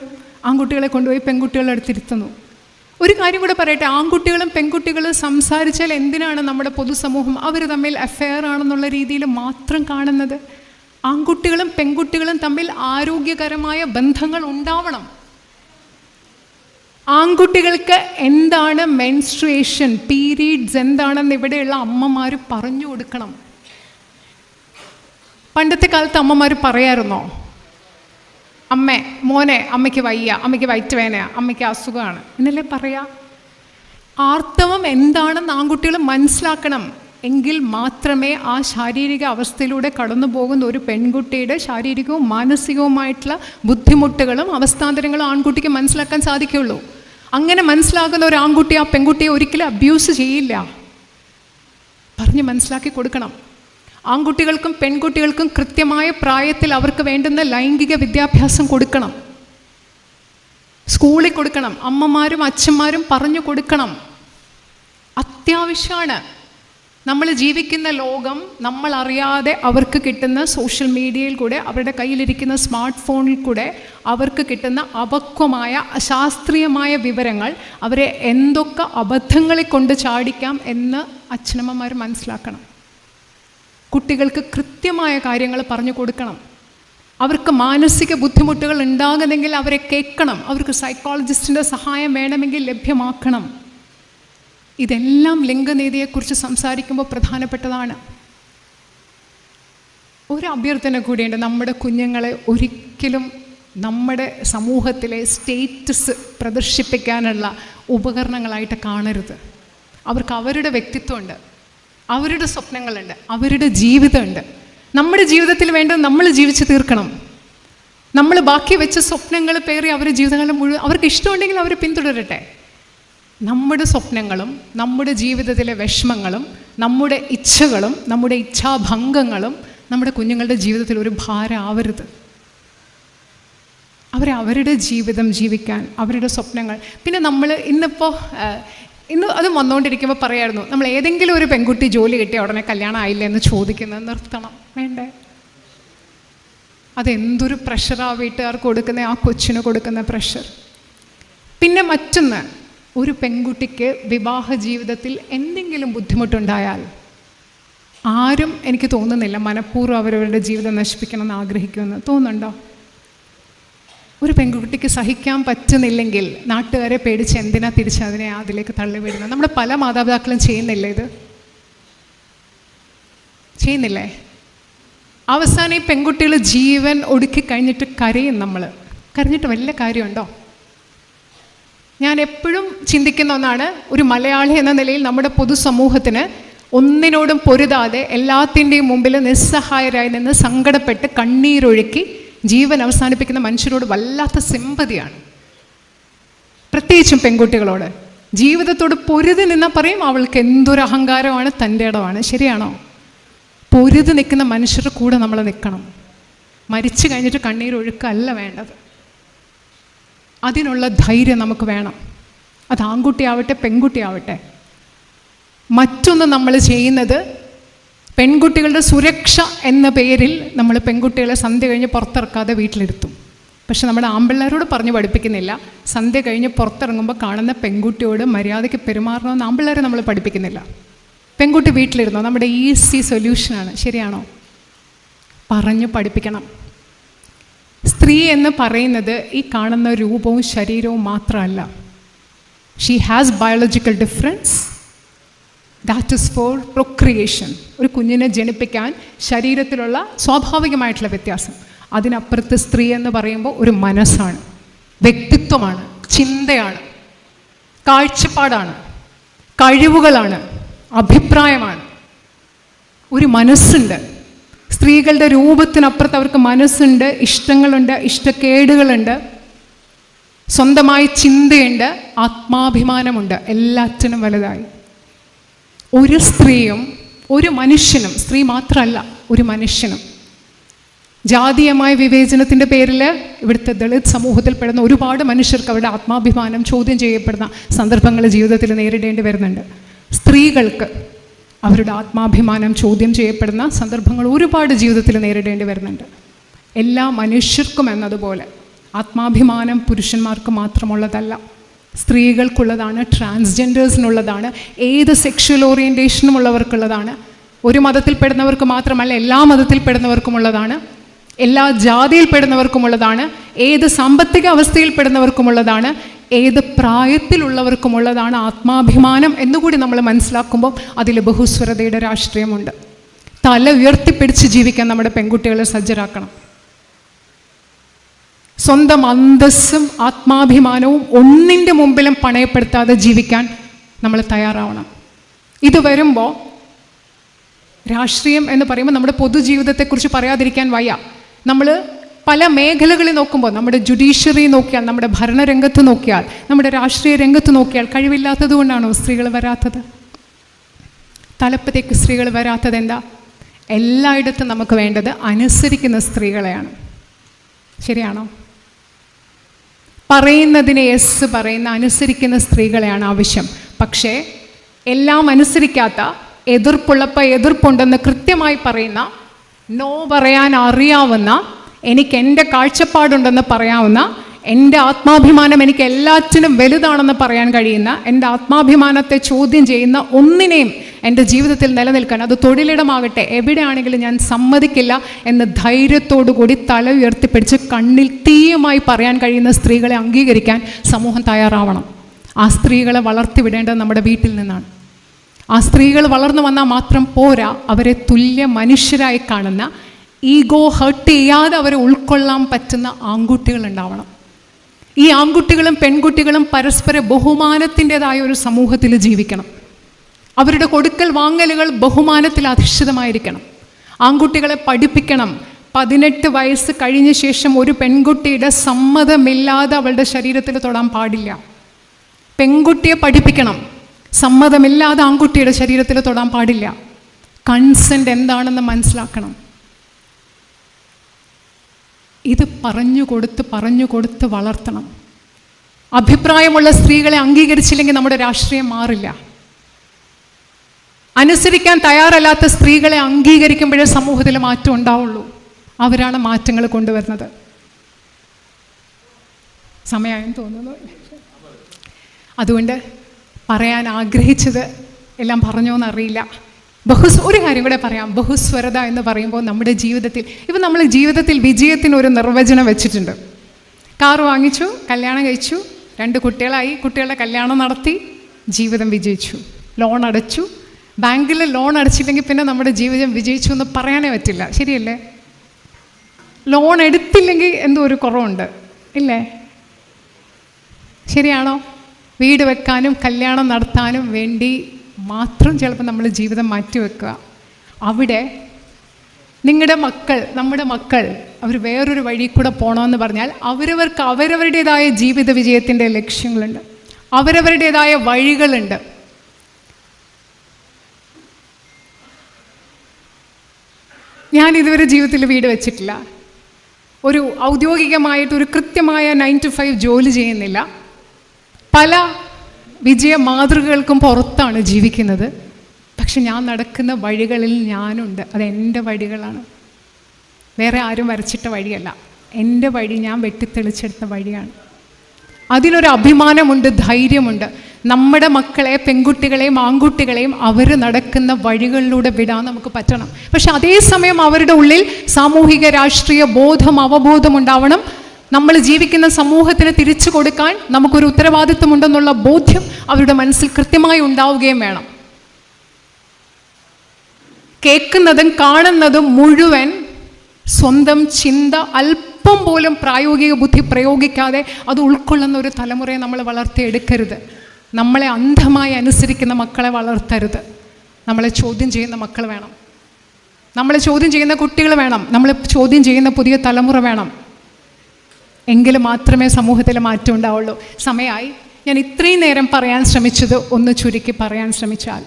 ആൺകുട്ടികളെ കൊണ്ടുപോയി പെൺകുട്ടികളെ അടുത്തിരുത്തുന്നു. ഒരു കാര്യം കൂടെ പറയട്ടെ, ആൺകുട്ടികളും പെൺകുട്ടികളും സംസാരിച്ചാൽ എന്തിനാണ് നമ്മുടെ പൊതുസമൂഹം അവർ തമ്മിൽ അഫെയർ ആണെന്നുള്ള രീതിയിൽ മാത്രം കാണുന്നത്? ആൺകുട്ടികളും പെൺകുട്ടികളും തമ്മിൽ ആരോഗ്യകരമായ ബന്ധങ്ങൾ ഉണ്ടാവണം. ആൺകുട്ടികൾക്ക് എന്താണ് മെൻസ്ട്രുവേഷൻ, പീരീഡ്സ് എന്താണെന്ന് ഇവിടെയുള്ള അമ്മമാർ പറഞ്ഞു കൊടുക്കണം. പണ്ടത്തെ കാലത്ത് അമ്മമാർ പറയാറുന്നോ? അമ്മേ, മോനെ, അമ്മയ്ക്ക് വയ്യ, അമ്മയ്ക്ക് വയറ്റ് വേനയാ, അമ്മയ്ക്ക് അസുഖമാണ് എന്നല്ലേ പറയാ? ആർത്തവം എന്താണെന്ന് ആൺകുട്ടികൾ മനസ്സിലാക്കണം. എങ്കിൽ മാത്രമേ ആ ശാരീരിക അവസ്ഥയിലൂടെ കടന്നു പോകുന്ന ഒരു പെൺകുട്ടിയുടെ ശാരീരികവും മാനസികവുമായിട്ടുള്ള ബുദ്ധിമുട്ടുകളും അവസ്ഥാന്തരങ്ങളും ആൺകുട്ടിക്ക് മനസ്സിലാക്കാൻ സാധിക്കുകയുള്ളൂ. അങ്ങനെ മനസ്സിലാക്കുന്ന ഒരു ആൺകുട്ടി ആ പെൺകുട്ടിയെ ഒരിക്കലും അബ്യൂസ് ചെയ്യില്ല. പറഞ്ഞ് മനസ്സിലാക്കി കൊടുക്കണം. ആൺകുട്ടികൾക്കും പെൺകുട്ടികൾക്കും കൃത്യമായ പ്രായത്തിൽ അവർക്ക് വേണ്ടുന്ന ലൈംഗിക വിദ്യാഭ്യാസം കൊടുക്കണം. സ്കൂളിൽ കൊടുക്കണം. അമ്മമാരും അച്ഛന്മാരും പറഞ്ഞു കൊടുക്കണം. അത്യാവശ്യമാണ്. നമ്മൾ ജീവിക്കുന്ന ലോകം നമ്മൾ അറിയാതെ അവർക്ക് കിട്ടുന്ന സോഷ്യൽ മീഡിയയിൽ കൂടെ, അവരുടെ കയ്യിലിരിക്കുന്ന സ്മാർട്ട് ഫോണിൽ കൂടെ അവർക്ക് കിട്ടുന്ന അപക്വമായ അശാസ്ത്രീയമായ വിവരങ്ങൾ അവരെ എന്തൊക്കെ അബദ്ധങ്ങളെ കൊണ്ട് ചാടിക്കാം എന്ന് അച്ഛനമ്മമാർ മനസ്സിലാക്കണം. കുട്ടികൾക്ക് കൃത്യമായ കാര്യങ്ങൾ പറഞ്ഞു കൊടുക്കണം. അവർക്ക് മാനസിക ബുദ്ധിമുട്ടുകൾ ഉണ്ടാകുന്നെങ്കിൽ അവരെ കേൾക്കണം. അവർക്ക് സൈക്കോളജിസ്റ്റിൻ്റെ സഹായം വേണമെങ്കിൽ ലഭ്യമാക്കണം. ഇതെല്ലാം ലിംഗനീതിയെക്കുറിച്ച് സംസാരിക്കുമ്പോൾ പ്രധാനപ്പെട്ടതാണ്. ഒരു അഭ്യർത്ഥന കൂടിയുണ്ട്. നമ്മുടെ കുഞ്ഞുങ്ങളെ ഒരിക്കലും നമ്മുടെ സമൂഹത്തിലെ സ്റ്റേറ്റസ് പ്രദർശിപ്പിക്കാനുള്ള ഉപകരണങ്ങളായിട്ട് കാണരുത്. അവർക്ക് അവരുടെ വ്യക്തിത്വമുണ്ട്, അവരുടെ സ്വപ്നങ്ങളുണ്ട്, അവരുടെ ജീവിതമുണ്ട്. നമ്മുടെ ജീവിതത്തിൽ വേണ്ടത് നമ്മൾ ജീവിച്ച് തീർക്കണം. നമ്മൾ ബാക്കി വെച്ച സ്വപ്നങ്ങൾ പേറി അവരുടെ ജീവിതകാലം മുഴുവൻ അവർക്ക് ഇഷ്ടമുണ്ടെങ്കിൽ അവർ പിന്തുടരട്ടെ. നമ്മുടെ സ്വപ്നങ്ങളും നമ്മുടെ ജീവിതത്തിലെ വിഷമങ്ങളും നമ്മുടെ ഇച്ഛകളും നമ്മുടെ ഇച്ഛാഭംഗങ്ങളും നമ്മുടെ കുഞ്ഞുങ്ങളുടെ ജീവിതത്തിൽ ഒരു ഭാരം ആവരുത്. അവരുടെ ജീവിതം ജീവിക്കാൻ, അവരുടെ സ്വപ്നങ്ങൾ. പിന്നെ നമ്മൾ ഇന്ന് അത് വന്നുകൊണ്ടിരിക്കുമ്പോൾ പറയായിരുന്നു, നമ്മൾ ഏതെങ്കിലും ഒരു പെൺകുട്ടി ജോലി കിട്ടിയ ഉടനെ കല്യാണം ആയില്ല എന്ന് ചോദിക്കുന്നത് നിർത്തണം. വേണ്ടേ? അതെന്തൊരു പ്രഷറാ വീട്ടുകാർക്ക് കൊടുക്കുന്ന, ആ കൊച്ചിന് കൊടുക്കുന്ന പ്രഷർ. പിന്നെ മറ്റൊന്ന്, ഒരു പെൺകുട്ടിക്ക് വിവാഹ ജീവിതത്തിൽ എന്തെങ്കിലും ബുദ്ധിമുട്ടുണ്ടായാൽ ആരും, എനിക്ക് തോന്നുന്നില്ല, മനഃപൂർവ്വം അവരവരുടെ ജീവിതം നശിപ്പിക്കണമെന്ന് ആഗ്രഹിക്കുമെന്ന്. തോന്നുന്നുണ്ടോ? ഒരു പെൺകുട്ടിക്ക് സഹിക്കാൻ പറ്റുന്നില്ലെങ്കിൽ നാട്ടുകാരെ പേടിച്ച് എന്തിനാ തിരിച്ചതിനെ അതിലേക്ക് തള്ളിവിടുന്നത്? നമ്മുടെ പല മാതാപിതാക്കളും ചെയ്യുന്നില്ലേ ഇത്? ചെയ്യുന്നില്ലേ? അവസാനം ഈ പെൺകുട്ടികൾ ജീവൻ ഒടുക്കി കഴിഞ്ഞിട്ട് കരയും. നമ്മൾ കരഞ്ഞിട്ട് വലിയ കാര്യമുണ്ടോ? ഞാൻ എപ്പോഴും ചിന്തിക്കുന്ന ഒന്നാണ്, ഒരു മലയാളി എന്ന നിലയിൽ നമ്മുടെ പൊതുസമൂഹത്തിന് ഒന്നിനോടും പൊരുതാതെ എല്ലാത്തിൻ്റെയും മുമ്പിൽ നിസ്സഹായരായി നിന്ന് സങ്കടപ്പെട്ട് കണ്ണീരൊഴുക്കി ജീവൻ അവസാനിപ്പിക്കുന്ന മനുഷ്യരോട് വല്ലാത്ത സിമ്പതിയാണ്. പ്രത്യേകിച്ചും പെൺകുട്ടികളോട്. ജീവിതത്തോട് പൊരുതി നിന്നാൽ പറയും അവൾക്ക് എന്തൊരു അഹങ്കാരമാണ്, തൻ്റെ ഇടമാണ്. ശരിയാണോ? പൊരുതി നിൽക്കുന്ന മനുഷ്യരുടെ കൂടെ നമ്മൾ നിൽക്കണം. മരിച്ചു കഴിഞ്ഞിട്ട് കണ്ണീരൊഴുക്കല്ല വേണ്ടത്. അതിനുള്ള ധൈര്യം നമുക്ക് വേണം. അത് ആൺകുട്ടിയാവട്ടെ പെൺകുട്ടിയാവട്ടെ. മറ്റൊന്ന് നമ്മൾ ചെയ്യുന്നത്, പെൺകുട്ടികളുടെ സുരക്ഷ എന്ന പേരിൽ നമ്മൾ പെൺകുട്ടികളെ സന്ധ്യ കഴിഞ്ഞ് പുറത്തിറക്കാതെ വീട്ടിലിരുത്തും. പക്ഷെ നമ്മുടെ ആൺപിള്ളേരോട് പറഞ്ഞു പഠിപ്പിക്കുന്നില്ല, സന്ധ്യ കഴിഞ്ഞ് പുറത്തിറങ്ങുമ്പോൾ കാണുന്ന പെൺകുട്ടിയോട് മര്യാദയ്ക്ക് പെരുമാറണമെന്ന് ആൺപിള്ളേരെ നമ്മൾ പഠിപ്പിക്കുന്നില്ല. പെൺകുട്ടി വീട്ടിലിരുന്നോ, നമ്മുടെ ഈസി സൊല്യൂഷനാണ്. ശരിയാണോ? പറഞ്ഞു പഠിപ്പിക്കണം. സ്ത്രീ എന്ന് പറയുന്നത് ഈ കാണുന്ന രൂപവും ശരീരവും മാത്രമല്ല. She has biological difference. That is for procreation. ഒരു കുഞ്ഞിനെ ജനിപ്പിക്കാൻ ശരീരത്തിലുള്ള സ്വാഭാവികമായിട്ടുള്ള വ്യത്യാസം. അതിനപ്പുറത്ത് സ്ത്രീ എന്ന് പറയുമ്പോൾ ഒരു മനസ്സാണ്, വ്യക്തിത്വമാണ്, ചിന്തയാണ്, കാഴ്ചപ്പാടാണ്, കഴിവുകളാണ്, അഭിപ്രായമാണ്. ഒരു മനസ്സുണ്ട്. സ്ത്രീകളുടെ രൂപത്തിനപ്പുറത്ത് അവർക്ക് മനസ്സുണ്ട്, ഇഷ്ടങ്ങളുണ്ട്, ഇഷ്ടക്കേടുകളുണ്ട്, സ്വന്തമായി ചിന്തയുണ്ട്, ആത്മാഭിമാനമുണ്ട്. എല്ലാറ്റിനും വലുതായി ഒരു സ്ത്രീയും ഒരു മനുഷ്യനും, സ്ത്രീ മാത്രമല്ല ഒരു മനുഷ്യനും, ജാതീയമായ വിവേചനത്തിൻ്റെ പേരിൽ ഇവിടുത്തെ ദളിത് സമൂഹത്തിൽ പെടുന്ന ഒരുപാട് മനുഷ്യർക്ക് അവരുടെ ആത്മാഭിമാനം ചോദ്യം ചെയ്യപ്പെടുന്ന സന്ദർഭങ്ങൾ ജീവിതത്തിൽ നേരിടേണ്ടി വരുന്നുണ്ട്. സ്ത്രീകൾക്ക് അവരുടെ ആത്മാഭിമാനം ചോദ്യം ചെയ്യപ്പെടുന്ന സന്ദർഭങ്ങൾ ഒരുപാട് ജീവിതത്തിൽ നേരിടേണ്ടി വരുന്നുണ്ട്. എല്ലാ മനുഷ്യർക്കും എന്നതുപോലെ ആത്മാഭിമാനം പുരുഷന്മാർക്ക് മാത്രമുള്ളതല്ല, സ്ത്രീകൾക്കുള്ളതാണ്, ട്രാൻസ്ജെൻഡേഴ്സിനുള്ളതാണ്, ഏത് സെക്ഷൽ ഓറിയൻറ്റേഷനും ഉള്ളവർക്കുള്ളതാണ്. ഒരു മതത്തിൽപ്പെടുന്നവർക്ക് മാത്രമല്ല, എല്ലാ മതത്തിൽപ്പെടുന്നവർക്കുമുള്ളതാണ്, എല്ലാ ജാതിയിൽപ്പെടുന്നവർക്കുമുള്ളതാണ്, ഏത് സാമ്പത്തിക അവസ്ഥയിൽപ്പെടുന്നവർക്കുമുള്ളതാണ്, ഏത് പ്രായത്തിലുള്ളവർക്കുമുള്ളതാണ്. ആത്മാഭിമാനം എന്നുകൂടി നമ്മൾ മനസ്സിലാക്കുമ്പോൾ അതിൽ ബഹുസ്വരതയുടെ രാഷ്ട്രീയമുണ്ട്. തല ഉയർത്തിപ്പിടിച്ച് ജീവിക്കാൻ നമ്മുടെ പെൺകുട്ടികളെ സജ്ജരാക്കണം. സ്വന്തം അന്തസ്സും ആത്മാഭിമാനവും ഒന്നിൻ്റെ മുമ്പിലും പണയപ്പെടുത്താതെ ജീവിക്കാൻ നമ്മൾ തയ്യാറാവണം. ഇത് വരുമ്പോൾ രാഷ്ട്രീയം എന്ന് പറയുമ്പോൾ നമ്മുടെ പൊതുജീവിതത്തെക്കുറിച്ച് പറയാതിരിക്കാൻ വയ്യ. നമ്മൾ പല മേഖലകളിൽ നോക്കുമ്പോൾ, നമ്മുടെ ജുഡീഷ്യറി നോക്കിയാൽ, നമ്മുടെ ഭരണരംഗത്ത് നോക്കിയാൽ, നമ്മുടെ രാഷ്ട്രീയ രംഗത്ത് നോക്കിയാൽ കഴിവില്ലാത്തത് കൊണ്ടാണോ സ്ത്രീകൾ വരാത്തത്? തലപ്പത്തേക്ക് സ്ത്രീകൾ വരാത്തത് എന്താ? എല്ലായിടത്തും നമുക്ക് വേണ്ടത് അനുസരിക്കുന്ന സ്ത്രീകളെയാണ്. ശരിയാണോ? പറയുന്നതിന് യെസ് പറയുന്ന, അനുസരിക്കുന്ന സ്ത്രീകളെയാണ് ആവശ്യം. പക്ഷേ എല്ലാം അനുസരിക്കാത്ത, എതിർപ്പുള്ളപ്പോൾ എതിർപ്പുണ്ടെന്ന് കൃത്യമായി പറയുന്ന, നോ പറയാൻ അറിയാവുന്ന, എനിക്ക് എൻ്റെ കാഴ്ചപ്പാടുണ്ടെന്ന് പറയാവുന്ന, എൻ്റെ ആത്മാഭിമാനം എനിക്ക് എല്ലാറ്റിനും വലുതാണെന്ന് പറയാൻ കഴിയുന്ന, എൻ്റെ ആത്മാഭിമാനത്തെ ചോദ്യം ചെയ്യുന്ന ഒന്നിനെയും എൻ്റെ ജീവിതത്തിൽ നിലനിൽക്കാൻ, അത് തൊഴിലിടമാകട്ടെ എവിടെയാണെങ്കിലും ഞാൻ സമ്മതിക്കില്ല എന്ന് ധൈര്യത്തോടു കൂടി തല ഉയർത്തിപ്പിടിച്ച് കണ്ണിൽ തീയുമായി പറയാൻ കഴിയുന്ന സ്ത്രീകളെ അംഗീകരിക്കാൻ സമൂഹം തയ്യാറാവണം. ആ സ്ത്രീകളെ വളർത്തിവിടേണ്ടത് നമ്മുടെ വീട്ടിൽ നിന്നാണ്. ആ സ്ത്രീകൾ വളർന്നു വന്നാൽ മാത്രം പോരാ, അവരെ തുല്യ മനുഷ്യരായി കാണുന്ന, ഈഗോ ഹേർട്ട് ചെയ്യാതെ അവരെ ഉൾക്കൊള്ളാൻ പറ്റുന്ന ആൺകുട്ടികൾ ഉണ്ടാവണം. ഈ ആൺകുട്ടികളും പെൺകുട്ടികളും പരസ്പര ബഹുമാനത്തിൻ്റെതായ ഒരു സമൂഹത്തിൽ ജീവിക്കണം. അവരുടെ കൊടുക്കൽ വാങ്ങലുകൾ ബഹുമാനത്തിൽ അധിഷ്ഠിതമായിരിക്കണം. ആൺകുട്ടികളെ പഠിപ്പിക്കണം, 18 വയസ്സ് കഴിഞ്ഞ ശേഷം ഒരു പെൺകുട്ടിയുടെ സമ്മതമില്ലാതെ അവളുടെ ശരീരത്തിൽ തൊടാൻ പാടില്ല. പെൺകുട്ടിയെ പഠിപ്പിക്കണം, സമ്മതമില്ലാതെ ആൺകുട്ടിയുടെ ശരീരത്തിൽ തൊടാൻ പാടില്ല. കൺസെൻ്റ് എന്താണെന്ന് മനസ്സിലാക്കണം. ഇത് പറഞ്ഞു കൊടുത്ത് വളർത്തണം. അഭിപ്രായമുള്ള സ്ത്രീകളെ അംഗീകരിച്ചില്ലെങ്കിൽ നമ്മുടെ രാഷ്ട്രീയം മാറില്ല. അനുസരിക്കാൻ തയ്യാറല്ലാത്ത സ്ത്രീകളെ അംഗീകരിക്കുമ്പോഴേ സമൂഹത്തിൽ മാറ്റം ഉണ്ടാവുള്ളൂ. അവരാണ് മാറ്റങ്ങൾ കൊണ്ടുവരുന്നത്. സമയമായെന്ന് തോന്നുന്നു. അതുകൊണ്ട് പറയാൻ ആഗ്രഹിച്ചത് എല്ലാം പറഞ്ഞോന്നറിയില്ല. ഒരു കാര്യം കൂടെ പറയാം. ബഹുസ്വരത എന്ന് പറയുമ്പോൾ നമ്മുടെ ജീവിതത്തിൽ ഇപ്പം നമ്മൾ ജീവിതത്തിൽ വിജയത്തിനൊരു നിർവചനം വെച്ചിട്ടുണ്ട്. കാറ് വാങ്ങിച്ചു, കല്യാണം കഴിച്ചു, 2 കുട്ടികളായി, കുട്ടികളുടെ കല്യാണം നടത്തി, ജീവിതം വിജയിച്ചു. ലോൺ അടച്ചു. ബാങ്കിൽ ലോൺ അടച്ചില്ലെങ്കിൽ പിന്നെ നമ്മുടെ ജീവിതം വിജയിച്ചു എന്ന് പറയാനേ പറ്റില്ല. ശരിയല്ലേ? ലോൺ എടുത്തില്ലെങ്കിൽ എന്തോ ഒരു കുറവുണ്ട്, ഇല്ലേ? ശരിയാണോ? വീട് വെക്കാനും കല്യാണം നടത്താനും വേണ്ടി മാത്രം ചിലപ്പോൾ നമ്മൾ ജീവിതം മാറ്റിവെക്കുക. അവിടെ നിങ്ങളുടെ മക്കൾ, നമ്മുടെ മക്കൾ, അവർ വേറൊരു വഴി കൂടെ പോകണമെന്ന് പറഞ്ഞാൽ അവരവർക്ക് അവരവരുടേതായ ജീവിത വിജയത്തിൻ്റെ ലക്ഷ്യങ്ങളുണ്ട്, അവരവരുടേതായ വഴികളുണ്ട്. ഞാൻ ഇതുവരെ ജീവിതത്തിൽ വീട് വെച്ചിട്ടില്ല. ഒരു ഔദ്യോഗികമായിട്ടൊരു കൃത്യമായ 9 to 5 ജോലി ചെയ്യുന്നില്ല. പല വിജയ മാതൃകകൾക്കും പുറത്താണ് ജീവിക്കുന്നത്. പക്ഷെ ഞാൻ നടക്കുന്ന വഴികളിൽ ഞാനുണ്ട്. അതെൻ്റെ വഴികളാണ്, വേറെ ആരും വരച്ചിട്ട വഴിയല്ല. എൻ്റെ വഴി ഞാൻ വെട്ടിത്തെളിച്ചെടുത്ത വഴിയാണ്. അതിനൊരു അഭിമാനമുണ്ട്, ധൈര്യമുണ്ട്. നമ്മുടെ മക്കളെ, പെൺകുട്ടികളെയും ആൺകുട്ടികളെയും അവർ നടക്കുന്ന വഴികളിലൂടെ വിടാൻ നമുക്ക് പറ്റണം. പക്ഷെ അതേസമയം അവരുടെ ഉള്ളിൽ സാമൂഹിക രാഷ്ട്രീയ ബോധം, അവബോധം ഉണ്ടാവണം. നമ്മൾ ജീവിക്കുന്ന സമൂഹത്തിന് തിരിച്ചു കൊടുക്കാൻ നമുക്കൊരു ഉത്തരവാദിത്വമുണ്ടെന്നുള്ള ബോധ്യം അവരുടെ മനസ്സിൽ കൃത്യമായി ഉണ്ടാവുകയും വേണം. കേൾക്കുന്നതും കാണുന്നതും മുഴുവൻ സ്വന്തം ചിന്ത അല്പം പോലും പ്രായോഗിക ബുദ്ധി പ്രയോഗിക്കാതെ അത് ഉൾക്കൊള്ളുന്ന ഒരു തലമുറയെ നമ്മൾ വളർത്തിയെടുക്കരുത്. നമ്മളെ അന്ധമായി അനുസരിക്കുന്ന മക്കളെ വളർത്തരുത്. നമ്മളെ ചോദ്യം ചെയ്യുന്ന മക്കൾ വേണം, നമ്മളെ ചോദ്യം ചെയ്യുന്ന കുട്ടികൾ വേണം, നമ്മളെ ചോദ്യം ചെയ്യുന്ന പുതിയ തലമുറ വേണം. എങ്കിൽ മാത്രമേ സമൂഹത്തിൽ മാറ്റം ഉണ്ടാവുള്ളൂ. സമയമായി. ഞാൻ ഇത്രയും നേരം പറയാൻ ശ്രമിച്ചത് ഒന്ന് ചുരുക്കി പറയാൻ ശ്രമിച്ചാൽ,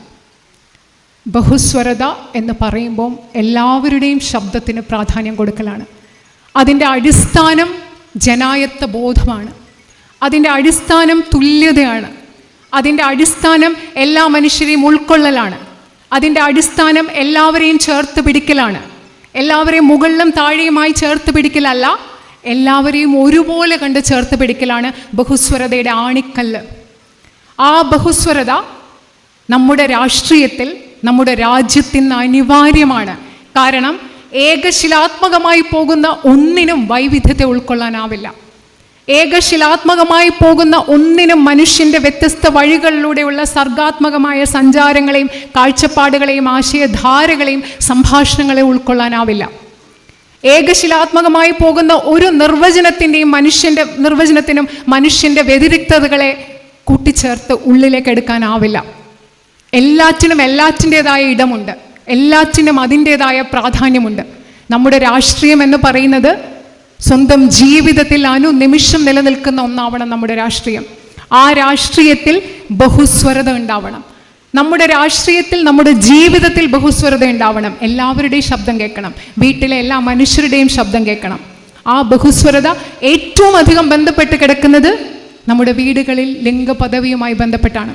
ബഹുസ്വരത എന്ന് പറയുമ്പോൾ എല്ലാവരുടെയും ശബ്ദത്തിന് പ്രാധാന്യം കൊടുക്കലാണ്. അതിൻ്റെ അടിസ്ഥാനം ജനായത്ത ബോധമാണ്, അതിൻ്റെ അടിസ്ഥാനം തുല്യതയാണ്, അതിൻ്റെ അടിസ്ഥാനം എല്ലാ മനുഷ്യരെയും ഉൾക്കൊള്ളലാണ്, അതിൻ്റെ അടിസ്ഥാനം എല്ലാവരെയും ചേർത്ത് പിടിക്കലാണ്. എല്ലാവരെയും മുകളിലും താഴെയുമായി ചേർത്ത് പിടിക്കലല്ല, എല്ലാവരെയും ഒരുപോലെ കണ്ട് ചേർത്ത് പിടിക്കലാണ് ബഹുസ്വരതയുടെ ആണിക്കല്ല്. ആ ബഹുസ്വരത നമ്മുടെ രാഷ്ട്രീയത്തിൽ, നമ്മുടെ രാജ്യത്തിന് അനിവാര്യമാണ്. കാരണം ഏകശിലാത്മകമായി പോകുന്ന ഒന്നിനും വൈവിധ്യത്തെ ഉൾക്കൊള്ളാനാവില്ല. ഏകശിലാത്മകമായി പോകുന്ന ഒന്നിനും മനുഷ്യൻ്റെ വ്യത്യസ്ത വഴികളിലൂടെയുള്ള സർഗാത്മകമായ സഞ്ചാരങ്ങളെയും കാഴ്ചപ്പാടുകളെയും ആശയധാരകളെയും സംഭാഷണങ്ങളെയും ഉൾക്കൊള്ളാനാവില്ല. ഏകശിലാത്മകമായി പോകുന്ന ഒരു നിർവചനത്തിൻ്റെയും നിർവചനത്തിനും മനുഷ്യൻ്റെ വ്യതിരിക്തതകളെ കൂട്ടിച്ചേർത്ത് ഉള്ളിലേക്ക് എടുക്കാനാവില്ല. എല്ലാറ്റിനും എല്ലാറ്റിൻ്റെതായ ഇടമുണ്ട്, എല്ലാറ്റിനും അതിൻ്റെതായ പ്രാധാന്യമുണ്ട്. നമ്മുടെ രാഷ്ട്രീയം എന്ന് പറയുന്നത് സ്വന്തം ജീവിതത്തിൽ അനുനിമിഷം നിലനിൽക്കുന്ന ഒന്നാവണം നമ്മുടെ രാഷ്ട്രീയം. ആ രാഷ്ട്രീയത്തിൽ ബഹുസ്വരത ഉണ്ടാവണം. നമ്മുടെ രാഷ്ട്രീയത്തിൽ, നമ്മുടെ ജീവിതത്തിൽ ബഹുസ്വരത ഉണ്ടാവണം. എല്ലാവരുടെയും ശബ്ദം കേൾക്കണം, വീട്ടിലെ എല്ലാ മനുഷ്യരുടെയും ശബ്ദം കേൾക്കണം. ആ ബഹുസ്വരത ഏറ്റവും അധികം ബന്ധപ്പെട്ട് കിടക്കുന്നത് നമ്മുടെ വീടുകളിൽ ലിംഗപദവിയുമായി ബന്ധപ്പെട്ടാണ്.